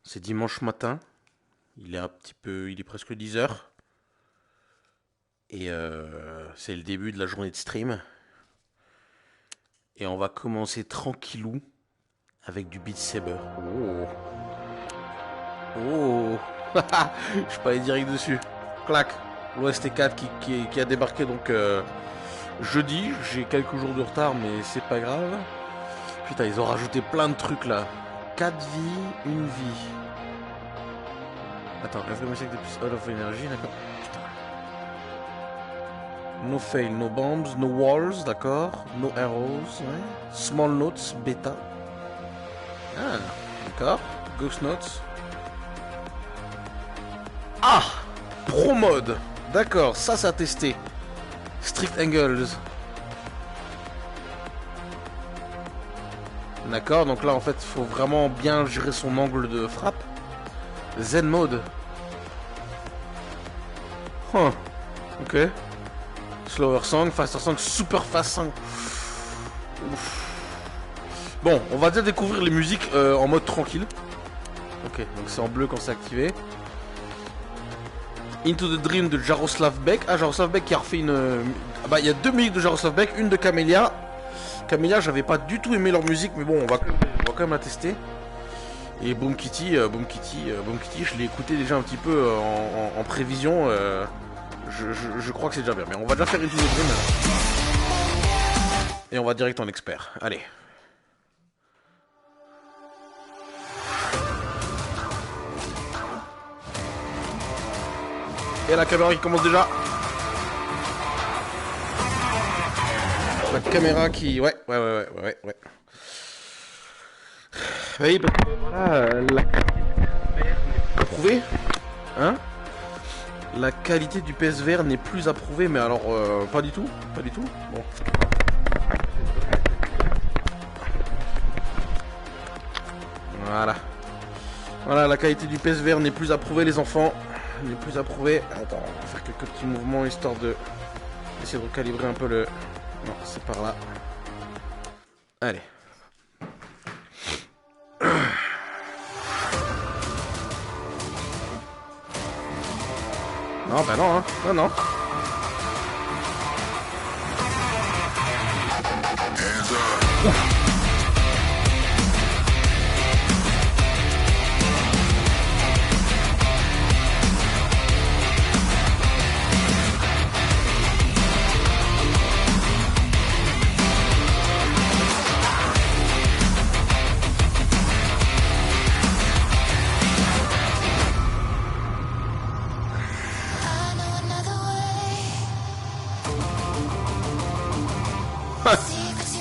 C'est dimanche matin. Il est presque 10 heures. Et c'est le début de la journée de stream. Et on va commencer tranquillou avec du Beat Saber. Oh. Oh. Je suis pas allé direct dessus. Clac. L'OST4 qui a débarqué donc jeudi. J'ai quelques jours de retard mais c'est pas grave. Putain, ils ont rajouté plein de trucs là. 4 vies, une vie. Attends, every mistake de plus out of energy, d'accord. Putain. No fail, no bombs, no walls, d'accord. No arrows, ouais. Small notes, bêta. Ah, d'accord. Ghost notes. Ah, pro mode. D'accord, ça a testé. Strict angles. D'accord, donc là en fait il faut vraiment bien gérer son angle de frappe. Zen mode. Huh. Ok. Slower song, faster song, super fast song. Ouf. Bon, on va déjà découvrir les musiques en mode tranquille. Ok, donc c'est en bleu quand c'est activé. Into the Dream de Jaroslav Beck. Ah, Jaroslav Beck qui a refait une... Bah, il y a deux musiques de Jaroslav Beck, une de Camélia. Camélia, j'avais pas du tout aimé leur musique, mais bon, on va quand même la tester. Et Boom Kitty, je l'ai écouté déjà un petit peu en prévision. Je crois que c'est déjà bien. Mais on va déjà faire une Into the Dream. Et on va direct en expert. Allez. Et la caméra qui commence déjà. La caméra qui... Ouais. Oui, parce que voilà, la qualité du PSVR n'est plus approuvée. Hein? La qualité du PSVR n'est plus approuvée, mais alors, pas du tout. Pas du tout. Bon. Voilà. Voilà, la qualité du PSVR n'est plus approuvée, les enfants. N'est plus approuvé. Attends, on va faire quelques petits mouvements histoire de essayer de recalibrer un peu le... Non, c'est par là. Allez. Non, bah non, hein. Non.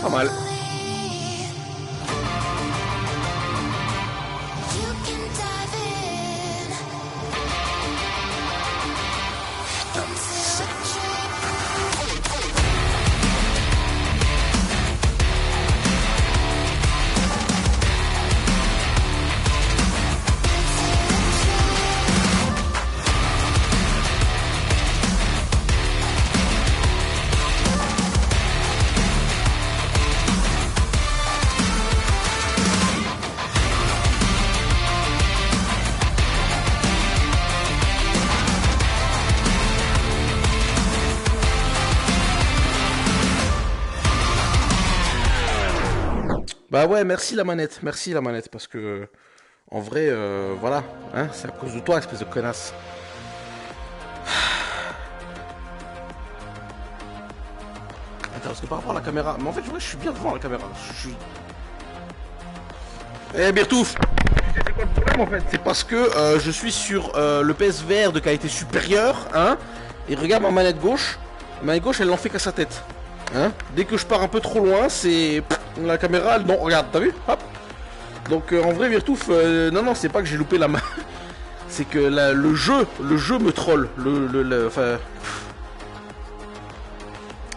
Pas mal. Bah ouais, merci la manette, parce que en vrai, voilà, hein, c'est à cause de toi, espèce de connasse. Attends, parce que par rapport à la caméra, mais en fait, je suis bien devant la caméra. Eh, Birtouf, c'est quoi le problème en fait? C'est parce que je suis sur le PSVR de qualité supérieure, hein, et regarde ma manette gauche, elle n'en fait qu'à sa tête. Hein, dès que je pars un peu trop loin, c'est... La caméra, non, regarde, t'as vu? Hop. Donc en vrai, Virtouf, non, c'est pas que j'ai loupé la main. C'est que le jeu me troll. Enfin...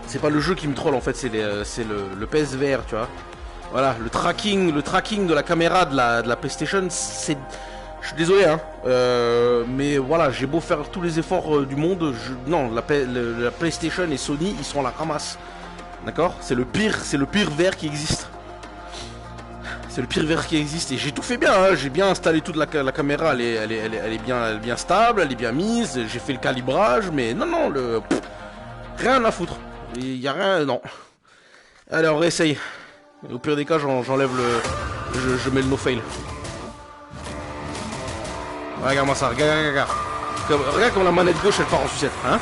C'est pas le jeu qui me troll en fait, c'est le PSVR, tu vois. Voilà, le tracking de la caméra de la PlayStation, c'est... Je suis désolé, hein. Mais voilà, j'ai beau faire tous les efforts du monde, non, la PlayStation et Sony, ils sont à la ramasse. D'accord? C'est le pire VR qui existe. C'est le pire VR qui existe et j'ai tout fait bien, hein. J'ai bien installé toute la caméra, elle est bien stable, elle est bien mise, j'ai fait le calibrage, mais non, non, rien à foutre. Il y a rien, non. Allez, on réessaye. Au pire des cas, j'enlève je mets le no-fail. Regarde-moi ça, regarde. Regarde comme la manette gauche elle part en sucette, hein.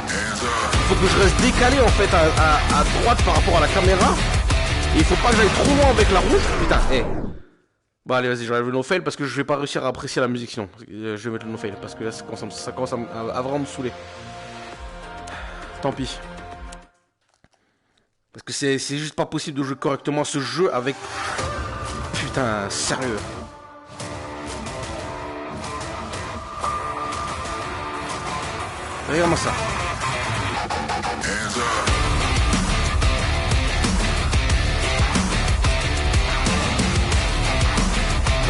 Faut que je reste décalé en fait à droite par rapport à la caméra. Et il faut pas que j'aille trop loin avec la rouge. Putain, Bon allez vas-y, j'enlève le no-fail parce que je vais pas réussir à apprécier la musique sinon. Je vais mettre le no-fail parce que là ça commence à vraiment me saouler. Tant pis. Parce que c'est juste pas possible de jouer correctement ce jeu avec... Putain, sérieux. Regarde-moi ça.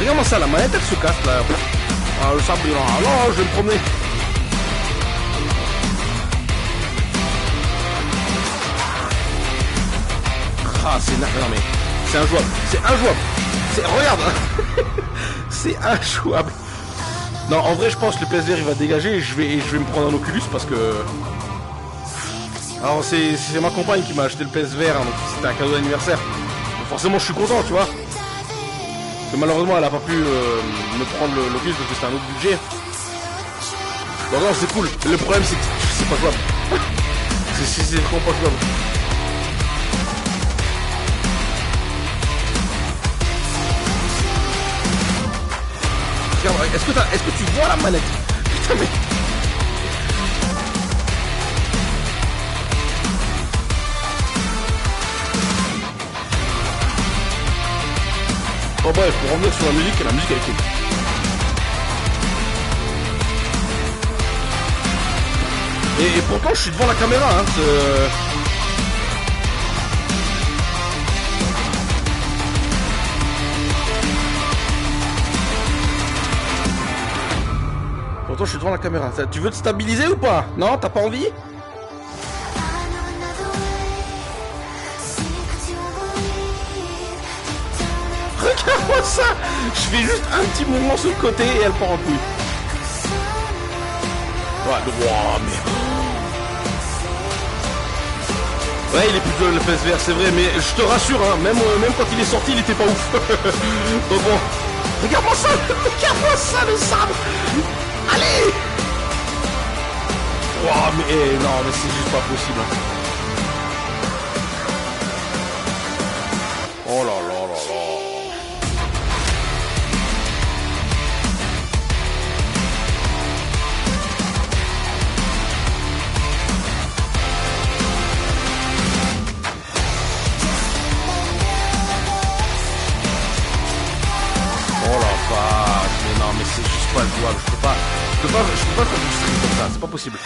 Regarde-moi ça, la manette elle se casse là. Ah, le sabre, non, je vais me promener. Ah, c'est... Non mais... C'est injouable. C'est injouable. Regarde. C'est injouable. Non, en vrai, je pense que le PSVR il va dégager et je vais me prendre un Oculus parce que... Alors, c'est ma compagne qui m'a acheté le PSVR, hein, donc c'était un cadeau d'anniversaire. Forcément, je suis content, tu vois. Parce que malheureusement, elle a pas pu me prendre l'Oculus parce que c'était un autre budget. Donc non, c'est cool. Le problème, c'est que c'est pas jouable. C'est vraiment pas jouable. Regarde, est-ce que tu vois la manette? Putain mais... Bon bref, pour revenir sur la musique elle est cool. Et pourtant je suis devant la caméra, hein. Pourtant je suis devant la caméra. Tu veux te stabiliser ou pas? Non, t'as pas envie? Regarde-moi ça. Je fais juste un petit mouvement sur le côté et elle part en couille. Ouais, mais... Ouais, il est plus que le PSVR, c'est vrai, mais je te rassure, hein, même quand il est sorti, il était pas ouf. Donc bon, regarde-moi ça, le sabre. Allez. Wow, mais non, mais c'est juste pas possible. Oh là là là là. Mais non, mais c'est juste pas jouable. Je peux pas faire du stream comme ça, c'est pas possible.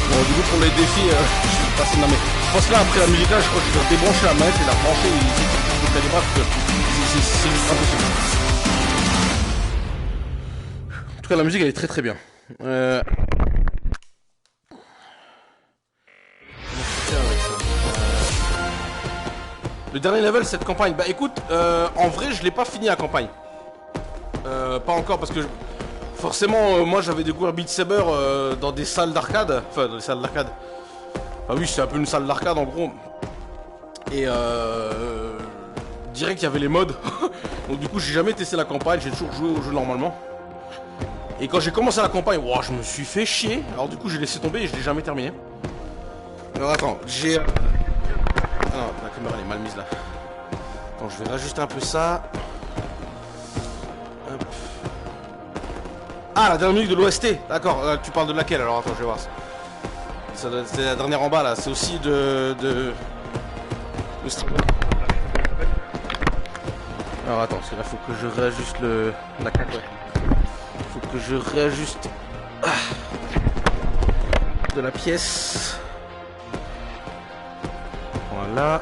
Bon, du coup, pour les défis, je suis passé. Non, mais je pense que là, après la musique, là, je crois que je vais débrancher la manette et la brancher et essayer de faire le calibrage parce que c'est juste impossible. En tout cas, la musique, elle est très très bien. Le dernier level, cette campagne. Bah écoute, en vrai, je l'ai pas fini la campagne. Pas encore parce que... Forcément, moi j'avais découvert Beat Saber dans des salles d'arcade. Enfin, dans des salles d'arcade. Ah oui, c'est un peu une salle d'arcade en gros. Et direct, il y avait les mods. Donc du coup, j'ai jamais testé la campagne, j'ai toujours joué au jeu normalement. Et quand j'ai commencé la campagne, wow, je me suis fait chier. Alors du coup, j'ai laissé tomber et je l'ai jamais terminé. Alors attends, j'ai... Ah non, la caméra elle est mal mise là. Attends, je vais rajuster un peu ça. Hop. Ah, la dernière musique de l'OST. D'accord, tu parles de laquelle alors? Attends, je vais voir. C'est la dernière en bas là. C'est aussi de... Alors attends, parce que là faut que je réajuste la carte. Faut que je réajuste. Ah. de la pièce. Voilà.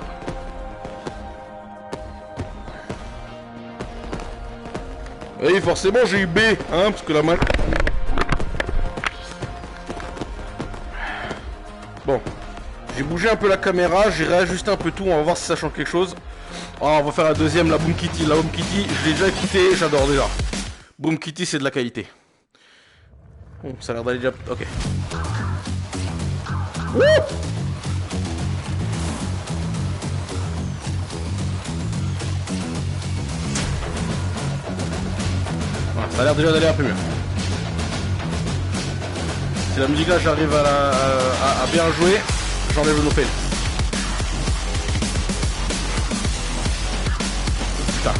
Et forcément j'ai eu B, hein, parce que la main... Bon. J'ai bougé un peu la caméra, j'ai réajusté un peu tout, on va voir si ça change quelque chose. Oh, on va faire la deuxième, la Boom Kitty. La Boom Kitty, je l'ai déjà écouté, j'adore déjà. Boom Kitty, c'est de la qualité. Oh, ça a l'air d'aller déjà... Ok. Wouh! Voilà, ça a l'air déjà d'aller un peu mieux. Si la musique là, j'arrive à bien jouer, j'enlève le no-fail. Putain.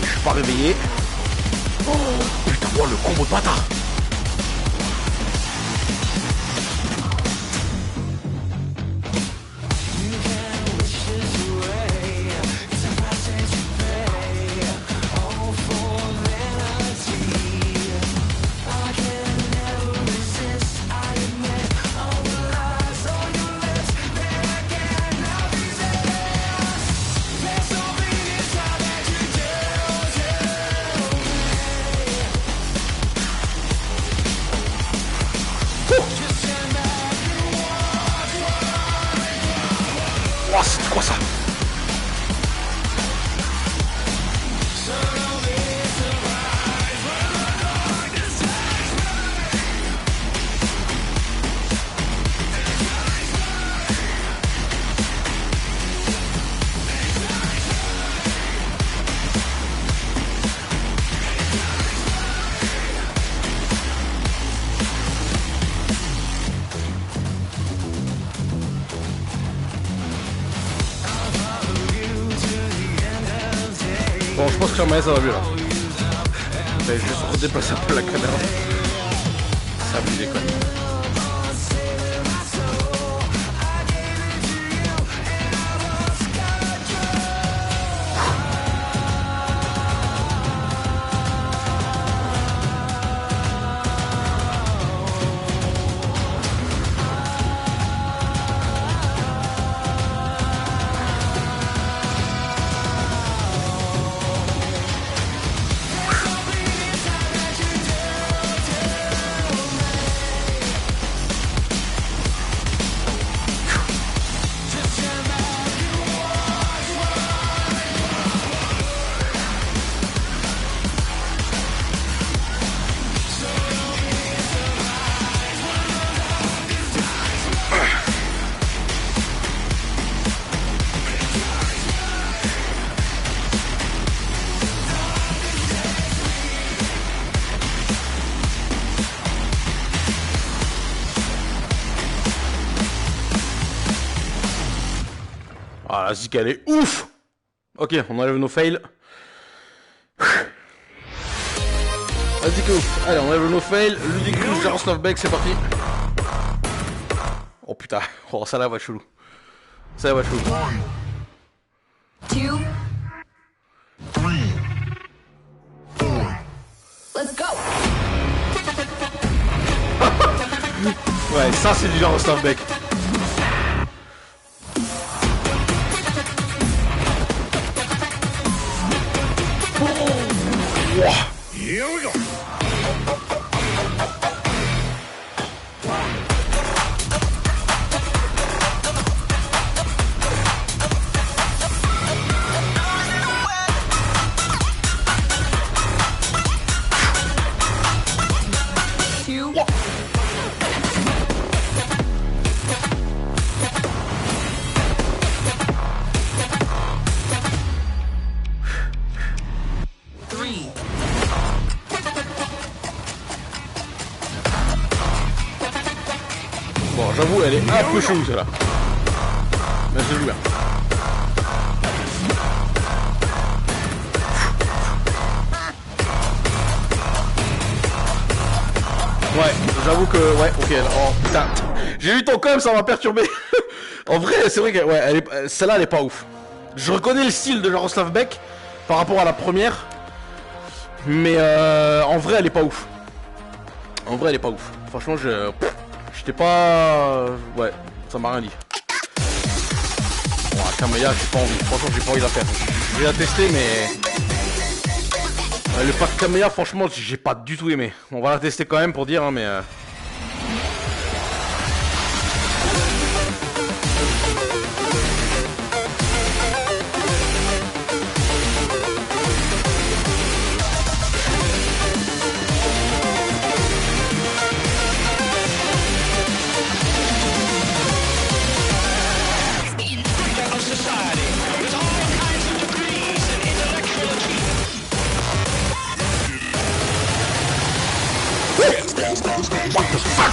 Je suis pas réveillé. Oh putain, oh, le combo de bâtard. Oh, c'est quoi ça? Bon, je pense que sur ma ça va mieux là. Je vais juste redéplacer un peu la caméra. Ça me déconne. Ah, la zik elle est ouf. Ok, on enlève nos fails. La zik est ouf. Allez, on enlève nos fails. Ludicrous, Jaroslav Beck, c'est parti. Oh putain, oh, ça là va être chelou. Ça va être chelou. 2, 3, 4. Let's go. Ouais, ça c'est du Jaroslav Beck. Wow. Here we go. Bon, j'avoue, elle est un peu chou, celle-là. Mais je joue bien. Ouais, j'avoue que... Ouais, ok. Oh, putain. J'ai eu ton com, ça m'a perturbé. En vrai, c'est vrai que... Ouais, celle-là, elle est pas ouf. Je reconnais le style de Jaroslav Beck par rapport à la première. Mais en vrai, elle est pas ouf. En vrai, elle est pas ouf. Franchement, j'étais pas... Ouais, ça m'a rien dit. Bon, la Camélia, j'ai pas envie. Franchement, j'ai pas envie de la faire. Je vais la tester, mais... le pack Camélia, franchement, j'ai pas du tout aimé. On va la tester quand même pour dire, hein, mais... What the fuck?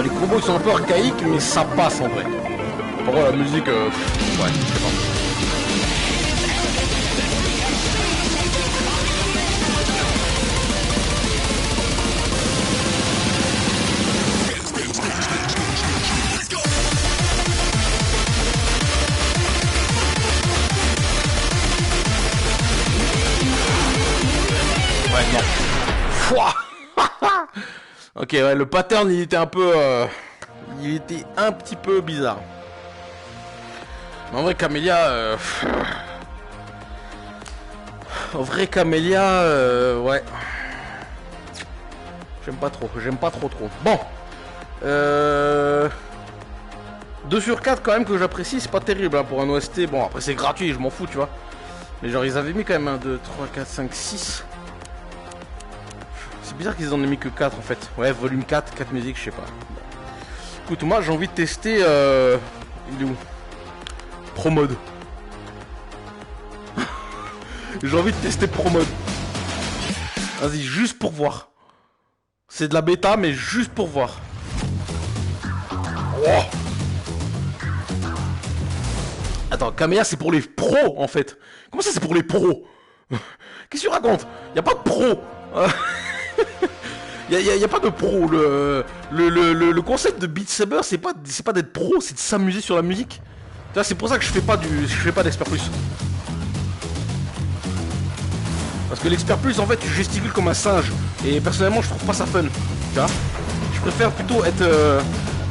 Les combos ils sont un peu archaïques mais ça passe en vrai. Par contre la musique, ouais, je sais pas. Ouais, non. Fouah. Ok, ouais, le pattern il était un peu... il était un petit peu bizarre. Mais en vrai, Camélia... En vrai, Camélia... ouais. J'aime pas trop, trop. Bon. 2 sur 4 quand même que j'apprécie, c'est pas terrible hein, pour un OST. Bon, après c'est gratuit, je m'en fous, tu vois. Mais genre, ils avaient mis quand même 1, 2, 3, 4, 5, 6... C'est bizarre qu'ils en aient mis que 4 en fait. Ouais, volume 4, 4 musiques, je sais pas. Bon. Écoute, moi j'ai envie de tester... Il est où? Pro Mode. J'ai envie de tester Pro Mode. Vas-y, juste pour voir. C'est de la bêta, mais juste pour voir. Oh. Attends, Camélia c'est pour les pros en fait. Comment ça c'est pour les pros? Qu'est-ce que tu racontes? Y'a pas de pro. Y a pas de pro. Le concept de Beat Saber c'est pas d'être pro, c'est de s'amuser sur la musique. Tu vois, c'est pour ça que je fais pas d'expert plus. Parce que l'expert plus en fait tu gesticules comme un singe. Et personnellement je trouve pas ça fun. Tu vois, je préfère plutôt être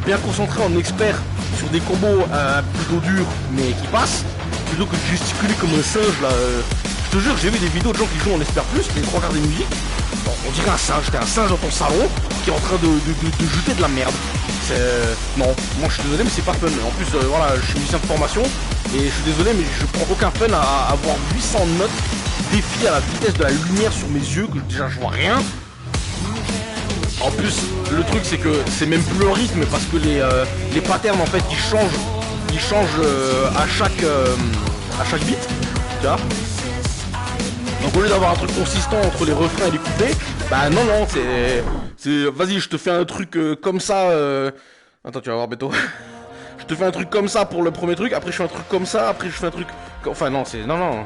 bien concentré en expert sur des combos plutôt durs mais qui passent, plutôt que de gesticuler comme un singe là. Je te jure, j'ai vu des vidéos de gens qui jouent en expert plus, les 3 quarts des musiques. Bon, on dirait un singe, t'es un singe dans ton salon qui est en train de jeter de la merde. Non, moi je suis désolé mais c'est pas fun. En plus voilà, je suis musicien de formation et je suis désolé mais je prends aucun fun à avoir 800 notes défier à la vitesse de la lumière sur mes yeux, que déjà je vois rien. En plus, le truc c'est que c'est même plus le rythme parce que les patterns en fait ils changent à chaque beat, tu vois. Donc au lieu d'avoir un truc consistant entre les refrains et les couplets, bah non c'est vas-y je te fais un truc comme ça. Attends tu vas voir Beto. Je te fais un truc comme ça pour le premier truc, après je fais un truc comme ça, après je fais un truc. Enfin non c'est non.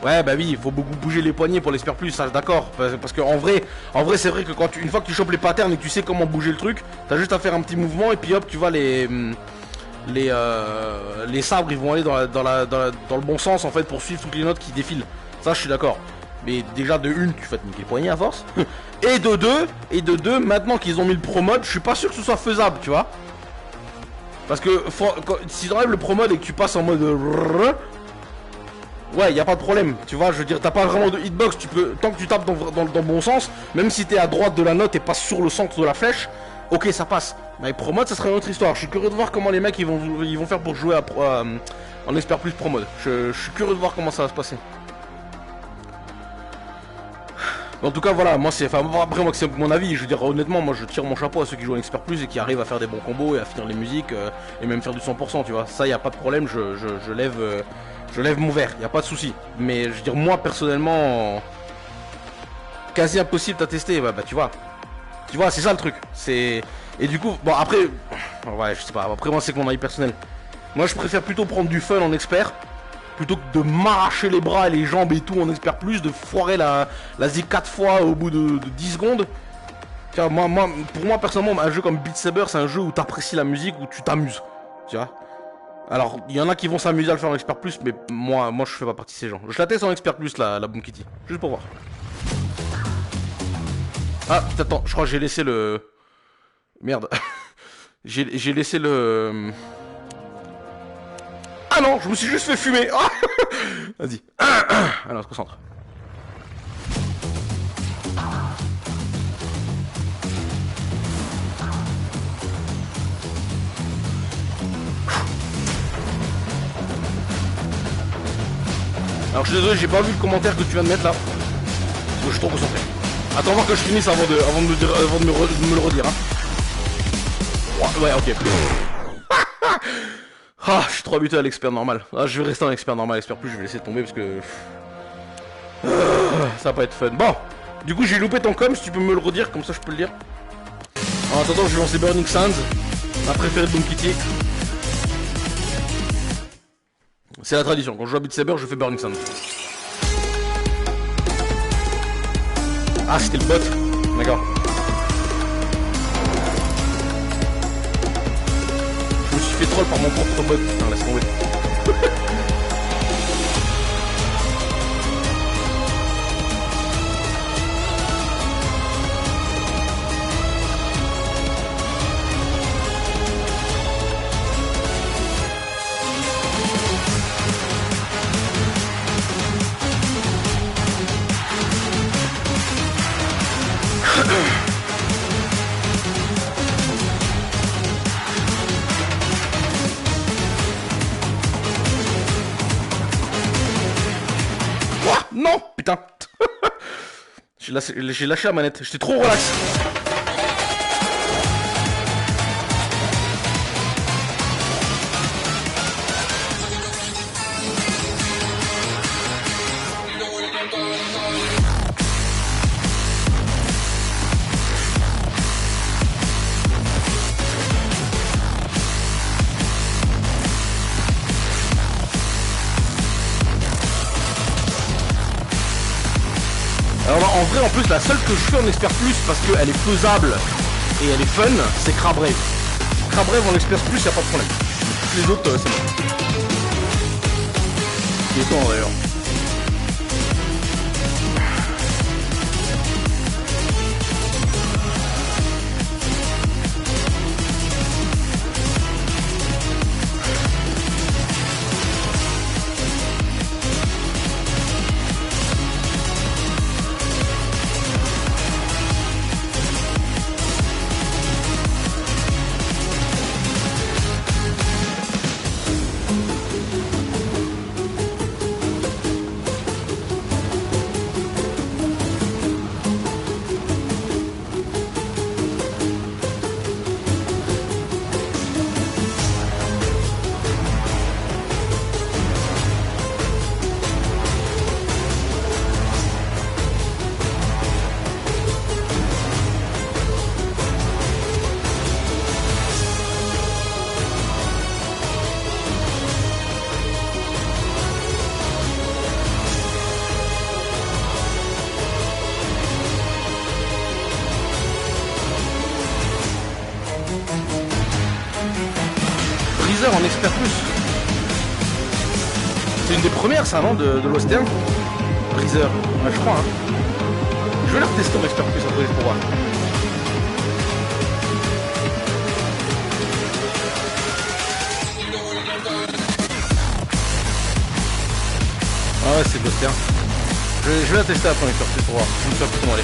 Ouais, bah oui, il faut beaucoup bouger les poignets pour l'Expert Plus, ça, d'accord. Parce que en vrai c'est vrai que quand une fois que tu chopes les patterns et que tu sais comment bouger le truc, t'as juste à faire un petit mouvement et puis hop, tu vois les sabres, ils vont aller dans le bon sens en fait pour suivre toutes les notes qui défilent. Ça, je suis d'accord. Mais déjà de une, tu vas te niquer le poignet à force. Et de deux, maintenant qu'ils ont mis le pro mode, je suis pas sûr que ce soit faisable, tu vois. Parce que si t'enlèves le pro mode et que tu passes en mode ouais, y a pas de problème, tu vois, je veux dire, t'as pas vraiment de hitbox, tu peux, tant que tu tapes dans le bon sens, même si t'es à droite de la note et pas sur le centre de la flèche, ok, ça passe. Mais pro mode, ça serait une autre histoire. Je suis curieux de voir comment les mecs ils vont faire pour jouer en Expert Plus pro mode. Je suis curieux de voir comment ça va se passer. En tout cas, voilà, moi c'est. Enfin, après, moi, c'est mon avis. Je veux dire, honnêtement, moi je tire mon chapeau à ceux qui jouent en Expert Plus et qui arrivent à faire des bons combos et à finir les musiques et même faire du 100%, tu vois. Ça, y a pas de problème, je lève mon verre, y a pas de souci. Mais je veux dire, moi personnellement, quasi impossible à tester, bah tu vois. Tu vois, c'est ça le truc. C'est. Et du coup, bon, après. Ouais, je sais pas, après, moi c'est que mon avis personnel. Moi je préfère plutôt prendre du fun en expert. Plutôt que de m'arracher les bras et les jambes et tout en expert plus, de foirer la zik 4 fois au bout de 10 secondes. Tiens, pour moi personnellement, un jeu comme Beat Saber, c'est un jeu où t'apprécies la musique, où tu t'amuses. Tu vois. Alors, il y en a qui vont s'amuser à le faire en expert plus, mais moi je fais pas partie de ces gens. Je la teste en expert plus, la Boom Kitty. Juste pour voir. Ah, attends, je crois que j'ai laissé le... Merde. j'ai laissé le... Ah non, je me suis juste fait fumer. Vas-y. Alors, on se concentre. Alors, je suis désolé, j'ai pas vu le commentaire que tu viens de mettre là. Parce que je suis trop concentré. Attends voir que je finisse avant de me le redire. Hein. Ouais, ok. Ah, je suis trop habitué à l'expert normal. Ah, je vais rester en expert normal, expert plus, je vais laisser tomber parce que... ça va pas être fun. Bon, du coup j'ai loupé ton com, si tu peux me le redire, comme ça je peux le dire. En attendant, je vais lancer Burning Sands, ma préférée de Boom Kitty. C'est la tradition, quand je joue à Beat Saber, je fais Burning Sands. Ah, c'était le bot. D'accord. Je me suis fait troll par mon propre bot. Putain, laisse tomber. Non, putain. J'ai lâché la manette, j'étais trop relax. Alors en vrai, en plus, la seule que je fais en expert plus parce qu'elle est faisable et elle est fun, c'est Crabrave. Crabrave en expert plus, y'a pas de problème. Toutes les autres, c'est bon. Il est temps d'ailleurs. Breezer en expert plus. C'est une des premières ça non de l'Western. Breezer, ouais, je crois hein. Je vais la retester en expert plus après pour voir. Ah ouais c'est l'Western. Je vais la tester après en expert plus pour voir. Je ne sais pas comment aller.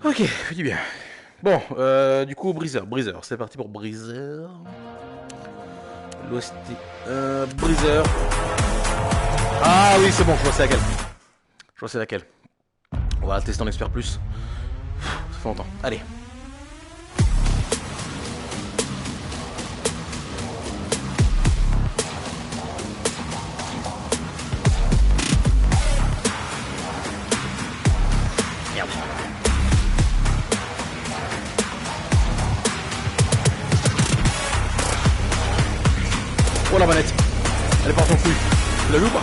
Ok, je dis bien. Bon, du coup, Breezer, c'est parti pour Breezer. L'Ouest. Breezer. Ah oui, c'est bon, je vois c'est laquelle. Je vois c'est laquelle. On va la tester en expert plus. Ça fait longtemps. Allez. Oh la manette, elle est partie en couille. Tu l'as vu ou pas?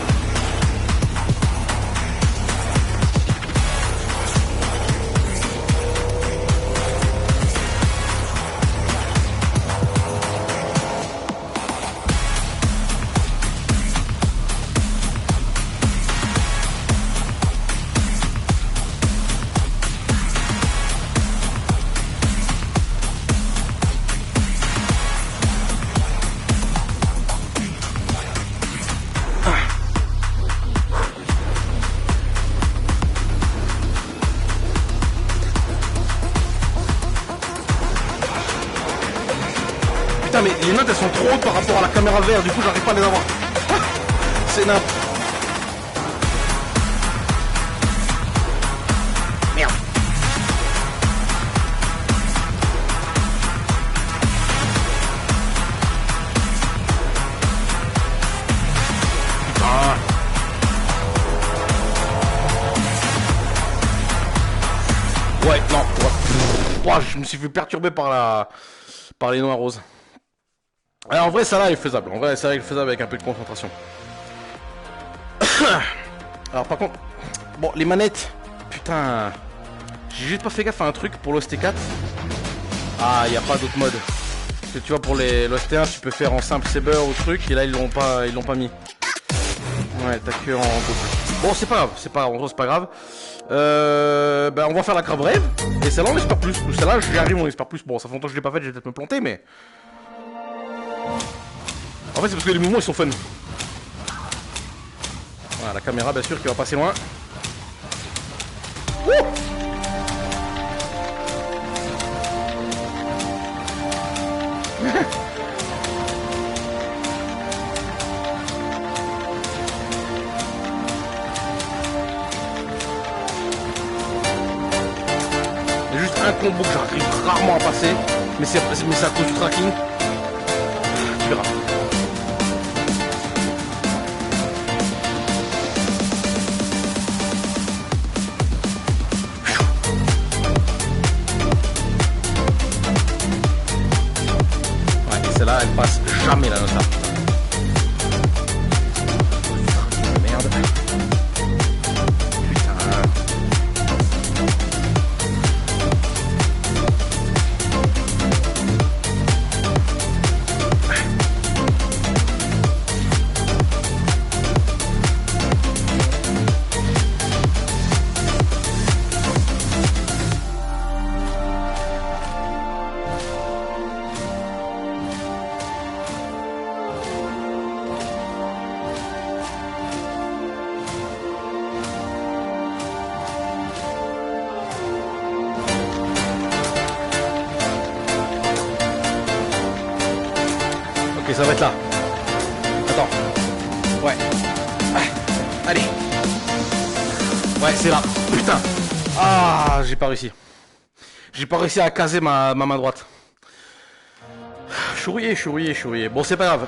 Putain mais les notes elles sont trop hautes par rapport à la caméra vert, du coup j'arrive pas à les avoir. C'est n'importe. Merde. Putain. Ouais, non, ouais, je me suis fait perturber par les noix roses. Alors, en vrai, ça là est faisable. En vrai, ça là est faisable avec un peu de concentration. Alors, par contre, bon, les manettes. Putain, j'ai juste pas fait gaffe à un truc pour l'OST4. Ah, il n'y a pas d'autre mode. Parce que tu vois, pour l'OST1, tu peux faire en simple saber ou truc, et là, ils l'ont pas mis. Ouais, t'as que en boucle. Bon, c'est pas grave, en gros, c'est pas grave. Ben, on va faire la crabe rêve. Et celle-là, on espère plus. Celle-là, j'y arrive, on espère plus. Bon, ça fait longtemps que je l'ai pas faite, je vais peut-être me planter, mais. En fait, c'est parce que les mouvements ils sont fun. Voilà, la caméra, bien sûr, qui va passer loin. Wouh. Il y a juste un combo que j'arrive rarement à passer, mais c'est à cause du tracking. Tu verras. Celle-là, elle passe jamais la nota. Merde. Putain. Ok, ça va être là. Attends. Ouais. Ah, allez. Ouais, c'est là. Putain. Ah, j'ai pas réussi. J'ai pas réussi à caser ma main droite. Je suis rouillé. Bon, c'est pas grave.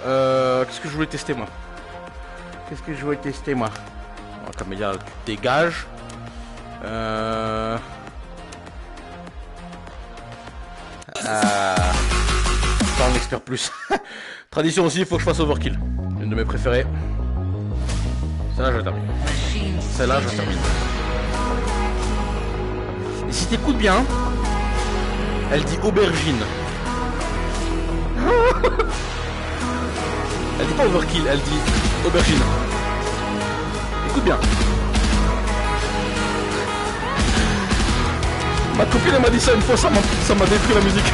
Qu'est-ce que je voulais tester, moi? Oh, Camélia, tu dégages. Ça, on expert plus. Tradition aussi, il faut que je fasse overkill. Une de mes préférées. Celle-là, je termine. Et si t'écoutes bien, elle dit aubergine. Elle dit pas overkill, elle dit aubergine. Écoute bien. Ma copine elle m'a dit ça une fois, ça m'a détruit la musique.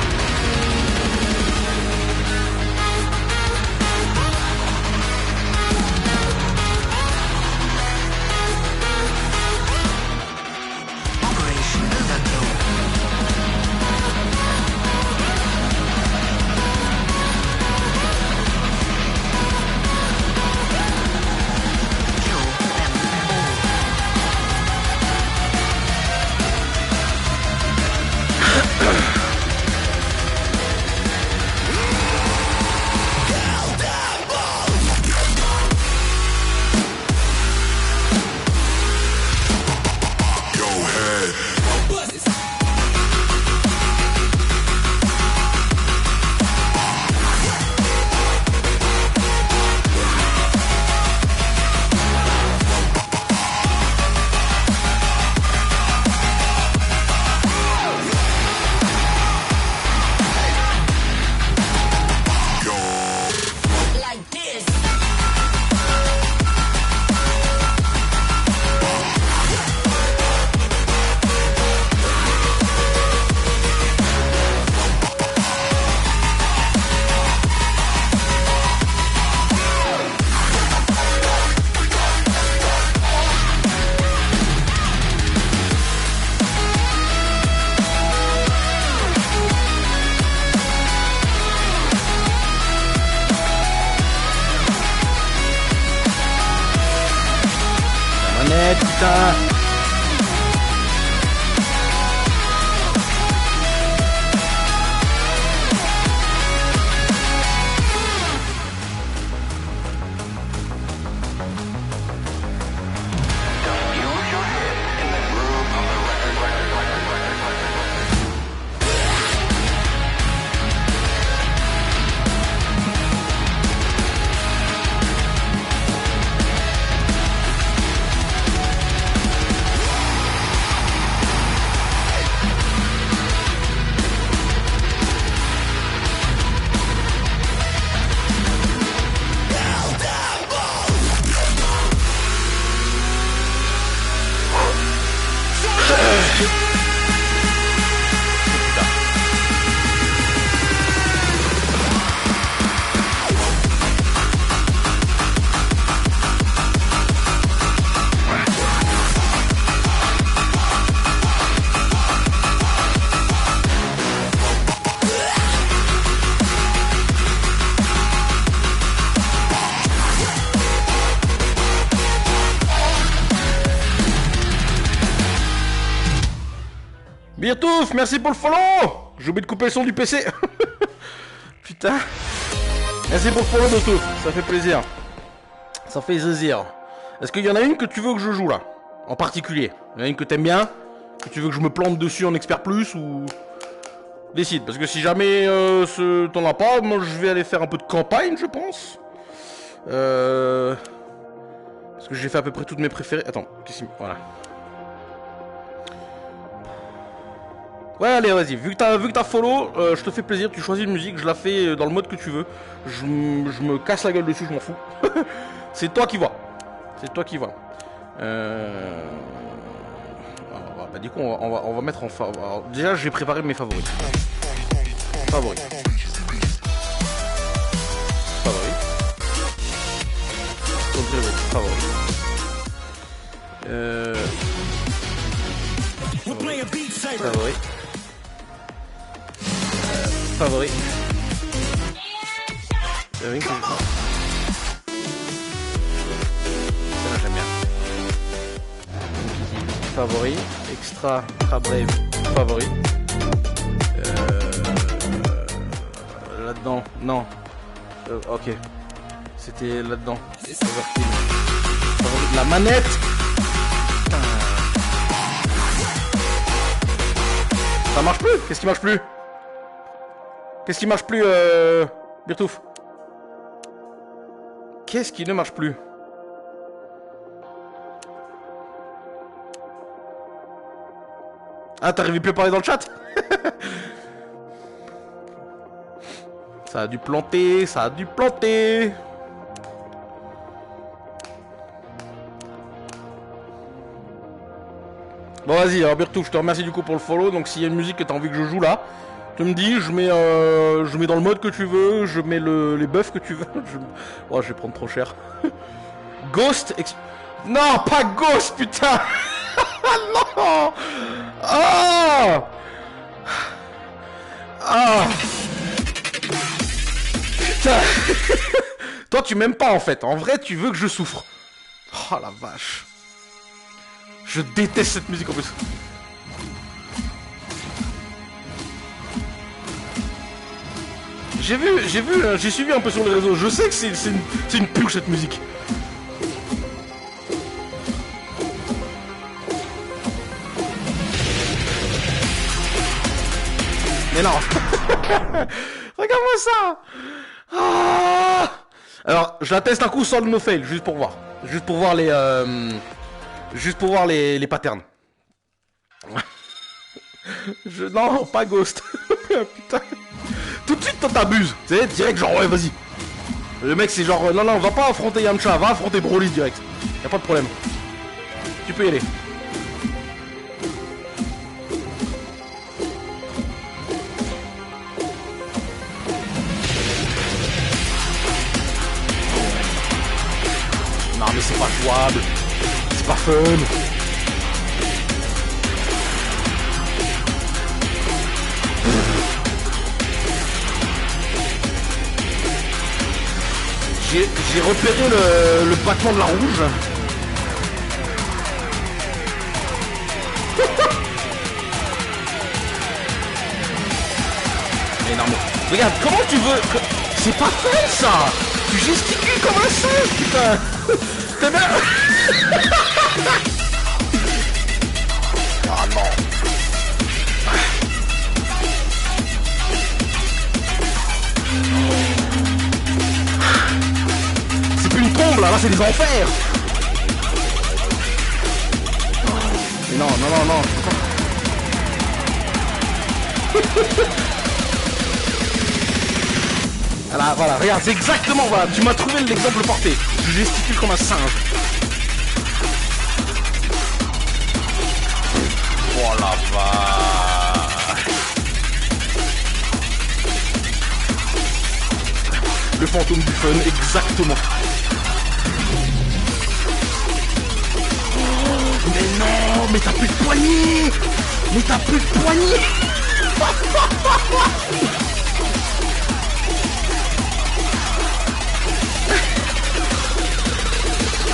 Putain. Birtouf, merci pour le follow. J'ai oublié de couper le son du PC. Putain. Merci pour le follow, Birtouf. Ça fait plaisir. Ça fait zizir. Est-ce qu'il y en a une que tu veux que je joue là? En particulier. Il y en a une que t'aimes bien? Que tu veux que je me plante dessus en expert plus ou... Décide. Parce que si jamais t'en as pas, moi je vais aller faire un peu de campagne, je pense. Parce que j'ai fait à peu près toutes mes préférées. Attends, qu'est-ce que... Voilà. Ouais, allez, vas-y, vu que t'as follow, je te fais plaisir, tu choisis une musique, je la fais dans le mode que tu veux. Je me casse la gueule dessus, je m'en fous. C'est toi qui vois. C'est toi qui vois. Bah, du coup, on va mettre en favori. Déjà, j'ai préparé mes favoris. Favoris. Favoris. Favoris. Favoris. Favori. Celle-là j'aime bien. Favori. Extra brave. Favori. là-dedans. Non. Ok. C'était là-dedans. La manette. Putain. Ça marche plus? Qu'est-ce qui marche plus? Qu'est-ce qui marche plus, Birtouf? Qu'est-ce qui ne marche plus? Ah, t'arrives plus à parler dans le chat? Ça a dû planter, ça a dû planter. Bon vas-y, alors Birtouf, je te remercie du coup pour le follow. Donc s'il y a une musique que t'as envie que je joue là, tu me dis, je mets dans le mode que tu veux, je mets les buffs que tu veux. Oh, je vais prendre trop cher. Ghost Non, pas Ghost, putain. Non. Ah. Ah. Putain. Toi, tu m'aimes pas en fait. En vrai, tu veux que je souffre. Oh la vache. Je déteste cette musique en plus. J'ai suivi un peu sur les réseaux. Je sais que c'est une purge cette musique. Mais non. Regarde-moi ça. Ah. Alors, je la teste un coup sans le no fail, juste pour voir. Juste pour voir les patterns. Non, pas Ghost. Putain. Tout de suite, toi t'abuses. Tu sais, direct, genre, ouais, vas-y. Le mec, c'est genre, non, non, va pas affronter Yamcha, va affronter Broly direct. Y'a pas de problème. Tu peux y aller. Non, mais c'est pas jouable. C'est pas fun. J'ai repéré le battement de la rouge. Mais non mais regarde, comment tu veux... C'est pas fun ça. Tu gesticules comme un singe, putain. T'es bien. Ah non. Une tombe là, c'est des enfers. Mais non, non, non, non. Voilà, voilà, regarde, c'est exactement, voilà, tu m'as trouvé l'exemple parfait. Je gesticule comme un singe. Oh la vache. Le fantôme du fun, exactement. Mais non, mais t'as plus de poignée. Mais t'as plus de poignée.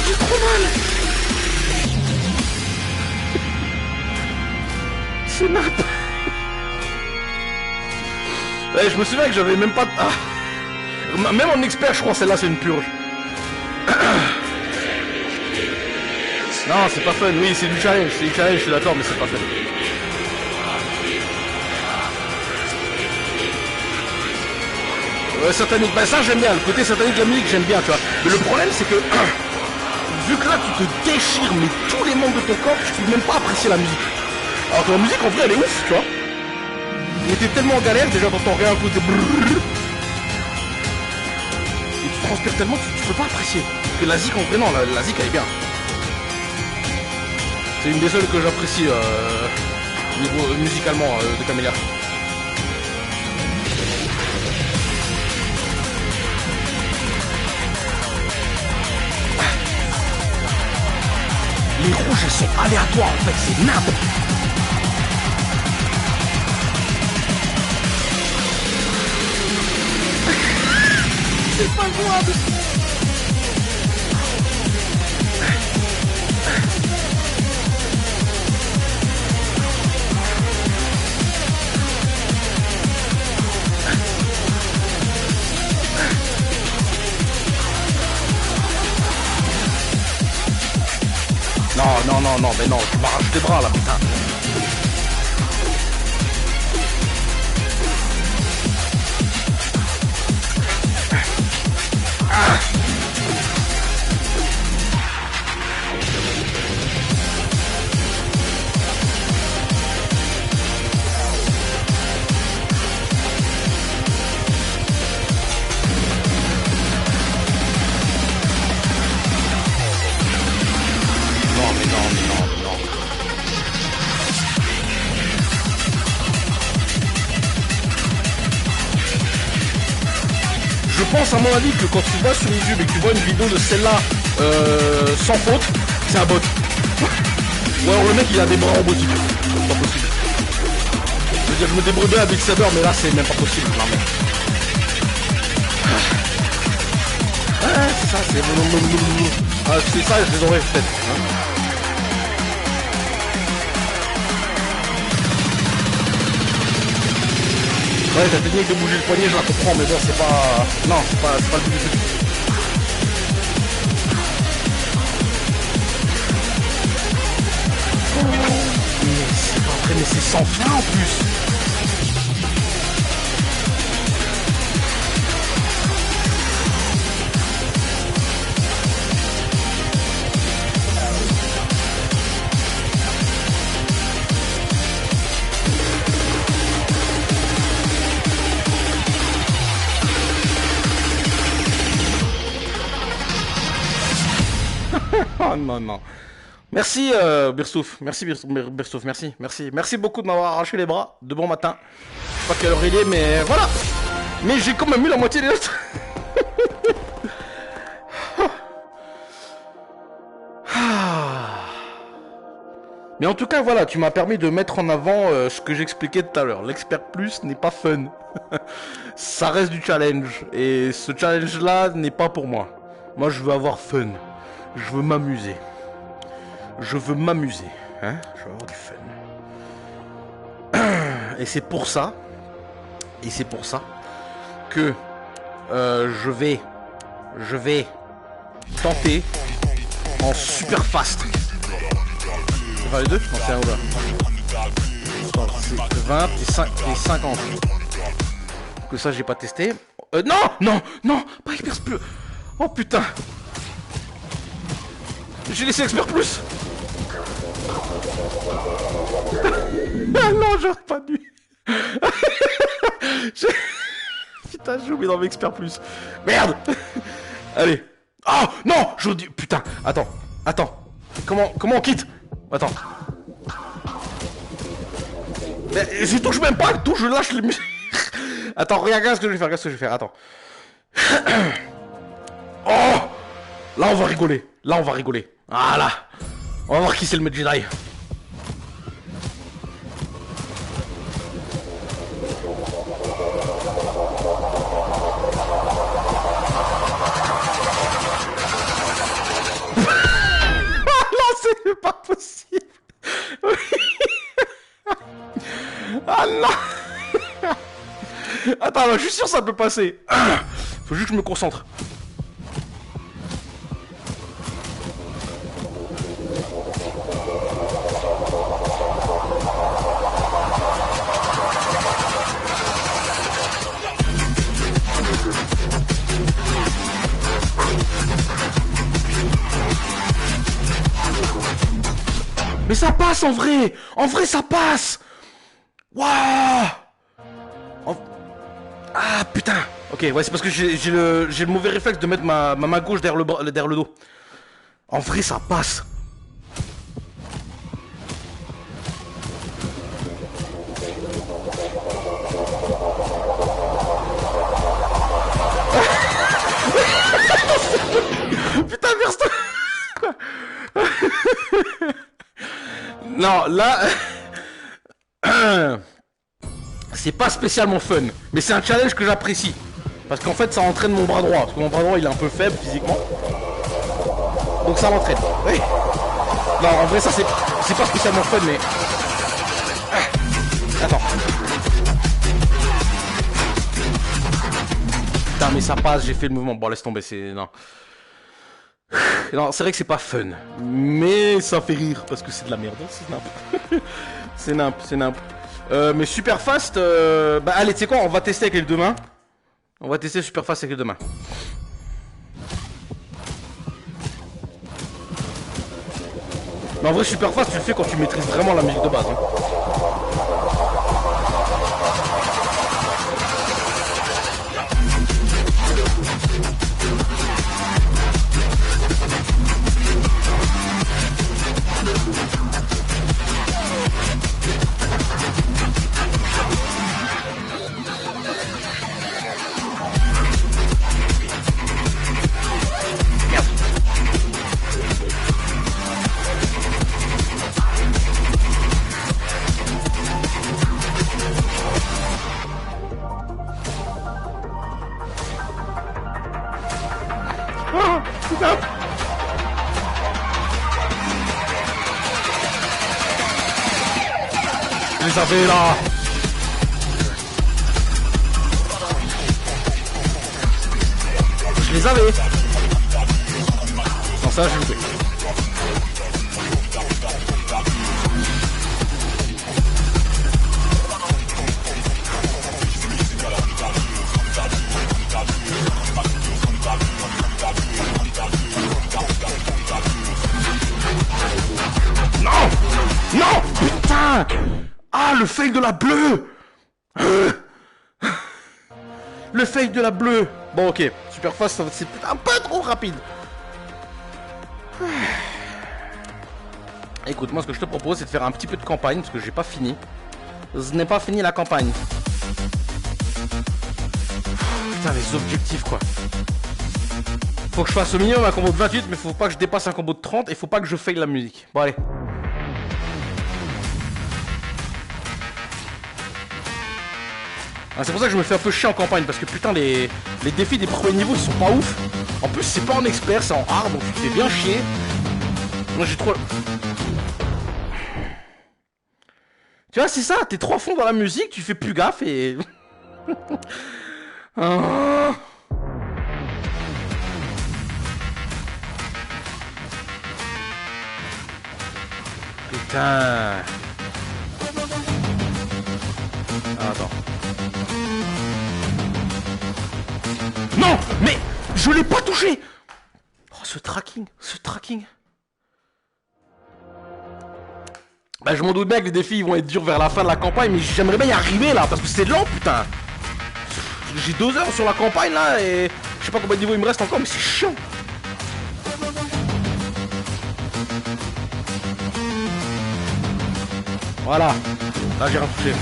J'ai trop mal. C'est nappe. Ouais, je me souviens que j'avais même pas... Ah. Même en expert, je crois celle-là c'est une purge. Non, c'est pas fun, oui, c'est du challenge, je suis d'accord, mais c'est pas fun. Satanique, bah ça j'aime bien, le côté satanique de la musique j'aime bien, tu vois. Mais le problème c'est que, vu que là tu te déchires, mais tous les membres de ton corps, tu peux même pas apprécier la musique. Alors que la musique en vrai elle est ouf, tu vois. Il était tellement en galère, déjà t'entends rien à côté. Et tu transpires tellement que tu peux pas apprécier. Parce que la zik en vrai non, la zik elle est bien. C'est une des seules que j'apprécie niveau musicalement de Camélia. Les rouges elles sont aléatoires en fait, c'est nappe. C'est pas jouable. non, mais non, tu m'arraches tes bras là, putain. Ah. Je pense à mon avis que quand tu vas sur YouTube et que tu vois une vidéo de celle-là sans faute, c'est un bot. Ou alors le mec il a des bras robotiques. C'est pas possible. Je veux dire, je me débrouille bien avec Saber, mais là c'est même pas possible. Non, mais... Ah, c'est ça, c'est... Ah, c'est ça, je les aurais peut-être. Hein. Ouais, ta technique de bouger le poignet, je la comprends, mais bon, c'est pas... Non, c'est pas le but du truc. Mais c'est pas vrai, mais c'est sans fin en plus. Oh non, non. Merci Birstouf, merci Birstouf, merci beaucoup de m'avoir arraché les bras, de bon matin. Je sais pas quelle heure il est, mais voilà. Mais j'ai quand même eu la moitié des autres. Mais en tout cas, voilà, tu m'as permis de mettre en avant ce que j'expliquais tout à l'heure. L'expert plus n'est pas fun. Ça reste du challenge. Et ce challenge-là n'est pas pour moi. Moi, je veux avoir fun. Je veux m'amuser. Je veux m'amuser. Hein? Je veux avoir du fun. Et c'est pour ça. Que je vais tenter en super fast. Enfin, les deux? Non, c'est un ou là. C'est 20 et 50. Que ça, j'ai pas testé. Non, pas Expert Plus. Oh putain. J'ai laissé Expert Plus. Ah non, j'aurais pas dû. Putain, j'ai oublié d'enlever Expert Plus. Merde. Allez. Oh non, je dis. Putain, attends. Comment on quitte? Attends. Mais je touche même pas le tout, je lâche les... Attends, regarde ce que je vais faire, attends. Oh. Là on va rigoler. Voilà. On va voir qui c'est le maître Jedi. C'est pas possible. Ah non. Attends, je suis sûr que ça peut passer. Faut juste que je me concentre. Mais ça passe en vrai. En vrai ça passe. Waouh. Ah putain. Ok, ouais, c'est parce que j'ai le mauvais réflexe de mettre ma main gauche derrière le dos. En vrai ça passe. Putain, Verstappen. Non, là... c'est pas spécialement fun, mais c'est un challenge que j'apprécie. Parce qu'en fait, ça entraîne mon bras droit. Parce que mon bras droit, il est un peu faible physiquement. Donc ça m'entraîne. Oui. Non, en vrai, ça, c'est pas spécialement fun, mais... Attends. Putain, mais ça passe, j'ai fait le mouvement. Bon, laisse tomber, c'est... Non. Non, c'est vrai que c'est pas fun. Mais ça fait rire parce que c'est de la merde. C'est nimp. C'est nimp, c'est nimp. Mais super fast. Bah allez, tu sais quoi, on va tester avec les deux mains. On va tester super fast avec les deux mains. Mais en vrai, super fast, tu le fais quand tu maîtrises vraiment la musique de base. Hein. Je les avais là. Je les avais. Non, ça, je loupé. Non. Non. Putain. Ah, le fail de la bleue. Le fail de la bleue. Bon, ok. Super fast, c'est un peu trop rapide. Écoute, moi, ce que je te propose, c'est de faire un petit peu de campagne, parce que j'ai pas fini. Je n'ai pas fini la campagne. Putain, les objectifs, quoi. Faut que je fasse au minimum un combo de 28, mais faut pas que je dépasse un combo de 30, et faut pas que je fail la musique. Bon, allez. Ah, c'est pour ça que je me fais un peu chier en campagne, parce que putain les défis des premiers niveaux ils sont pas ouf. En plus c'est pas en expert, c'est en hard, donc tu te fais bien chier. Moi j'ai trop... Tu vois c'est ça, t'es trop à fond dans la musique, tu fais plus gaffe et... Ah. Putain... Ah, attends. Non, mais je l'ai pas touché. Oh, ce tracking. Bah, je m'en doute bien que les défis ils vont être durs vers la fin de la campagne, mais j'aimerais bien y arriver là, parce que c'est lent, putain. J'ai 2 heures sur la campagne là, et je sais pas combien de niveaux il me reste encore, mais c'est chiant. Voilà. Là, j'ai rien touché.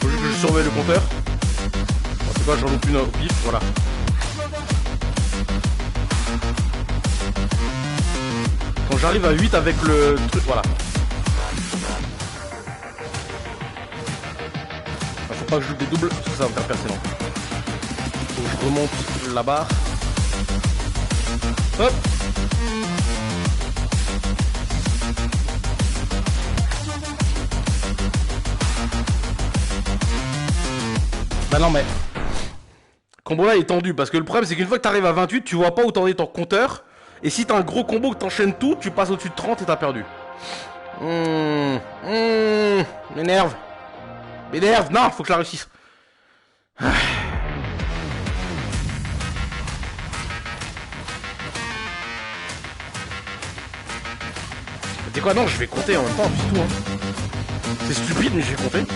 Faut juste que je surveille le compteur. En tout cas, j'en loupe une au pif, voilà. Quand j'arrive à 8 avec le truc, voilà. Faut pas que je joue des doubles, parce que ça va me faire percer, non. Faut que je remonte la barre. Hop. Bah non mais... Combo là est tendu parce que le problème c'est qu'une fois que t'arrives à 28 tu vois pas où t'en es ton compteur. Et si t'as un gros combo que t'enchaînes tout, tu passes au-dessus de 30 et t'as perdu. M'énerve. M'énerve, non, faut que je la réussisse. Tu sais quoi, non, je vais compter en même temps, c'est tout. Hein. C'est stupide mais je vais compter.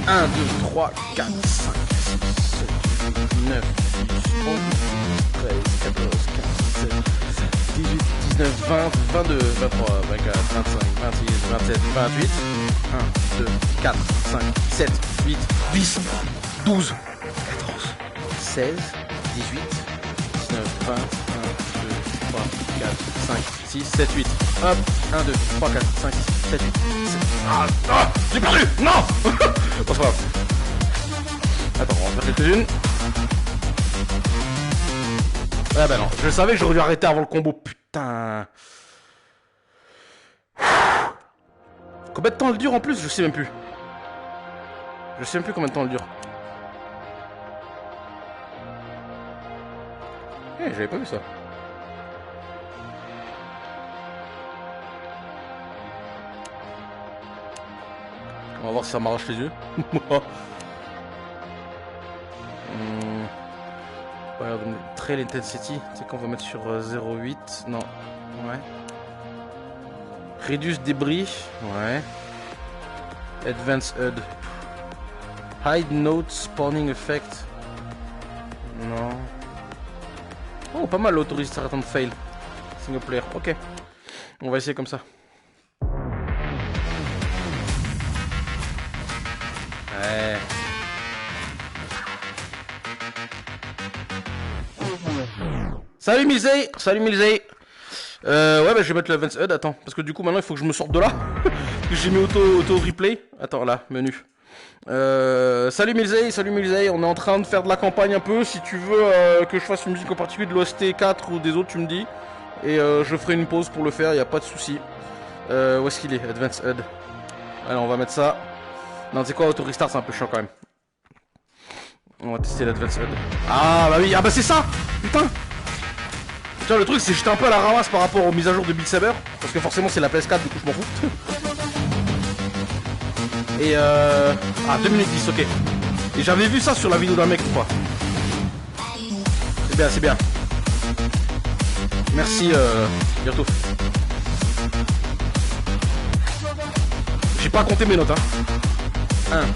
1, 2, 3, 4, 5, 6, 7, 8, 9, 10, 11, 13, 14, 15, 16, 18, 19, 20, 22, 23, 24, 25, 26, 27, 28. 1, 2, 4, 5, 7, 8, 10, 12, 14, 16, 18, 19, 20, 1, 2, 3, 4, 5, 6, 7, 8. Hop, 1, 2, 3, 4, 5, 6, 7, 8, 7. Ah, j'ai perdu. Non. Bon, c'est pas grave. Attends, on va faire quelques-unes. Ah bah non, je savais que j'aurais dû arrêter avant le combo, putain. Combien de temps elle dure en plus? Je sais même plus. Je sais même plus combien de temps elle dure. Eh, j'avais pas vu ça. On va voir si ça m'arrache les yeux. Trail Intensity, tu sais qu'on va mettre sur 0,8. Non. Ouais. Reduce débris. Ouais. Advanced HUD. Hide Note Spawning Effect. Non. Oh, pas mal l'autorise Start Fail. Single player. Ok. On va essayer comme ça. Ouais. Salut Milsey. Salut Milsey. Ouais, bah je vais mettre le Advanced HUD. Attends, parce que du coup maintenant il faut que je me sorte de là. Parce que j'ai mis auto replay. Attends, là, menu. Salut Milsey, on est en train de faire de la campagne un peu. Si tu veux que je fasse une musique en particulier de l'OST 4 ou des autres, tu me dis. Et je ferai une pause pour le faire, y a pas de souci. Où est-ce qu'il est? Advanced HUD. Alors on va mettre ça. Non, tu sais quoi, auto restart c'est un peu chiant quand même. On va tester l'Advanced HUD. Ah bah oui, ah bah c'est ça. Putain. Tiens, le truc c'est que j'étais un peu à la ramasse par rapport aux mises à jour de Beat Saber. Parce que forcément c'est la PS4, du coup je m'en fous. Et ah, 2 minutes 10, ok. Et j'avais vu ça sur la vidéo d'un mec, je crois. C'est bien, c'est bien. Merci, Yourtouf. J'ai pas compté mes notes, hein. 1, 2,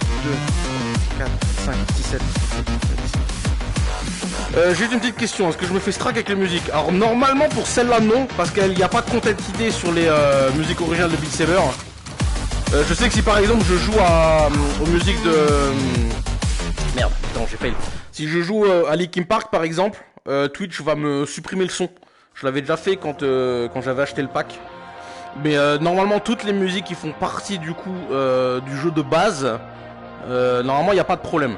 4, 5, 6, 7, 8, j'ai une petite question, est-ce que je me fais strike avec les musiques? Alors normalement pour celle-là non, parce qu'il n'y a pas de content ID sur les musiques originales de Beat Saber. Je sais que si par exemple je joue aux musiques de... Merde, attends, j'ai fail. Si je joue à Linkin Park par exemple, Twitch va me supprimer le son. Je l'avais déjà fait quand j'avais acheté le pack. Mais normalement toutes les musiques qui font partie du coup du jeu de base, normalement il n'y a pas de problème.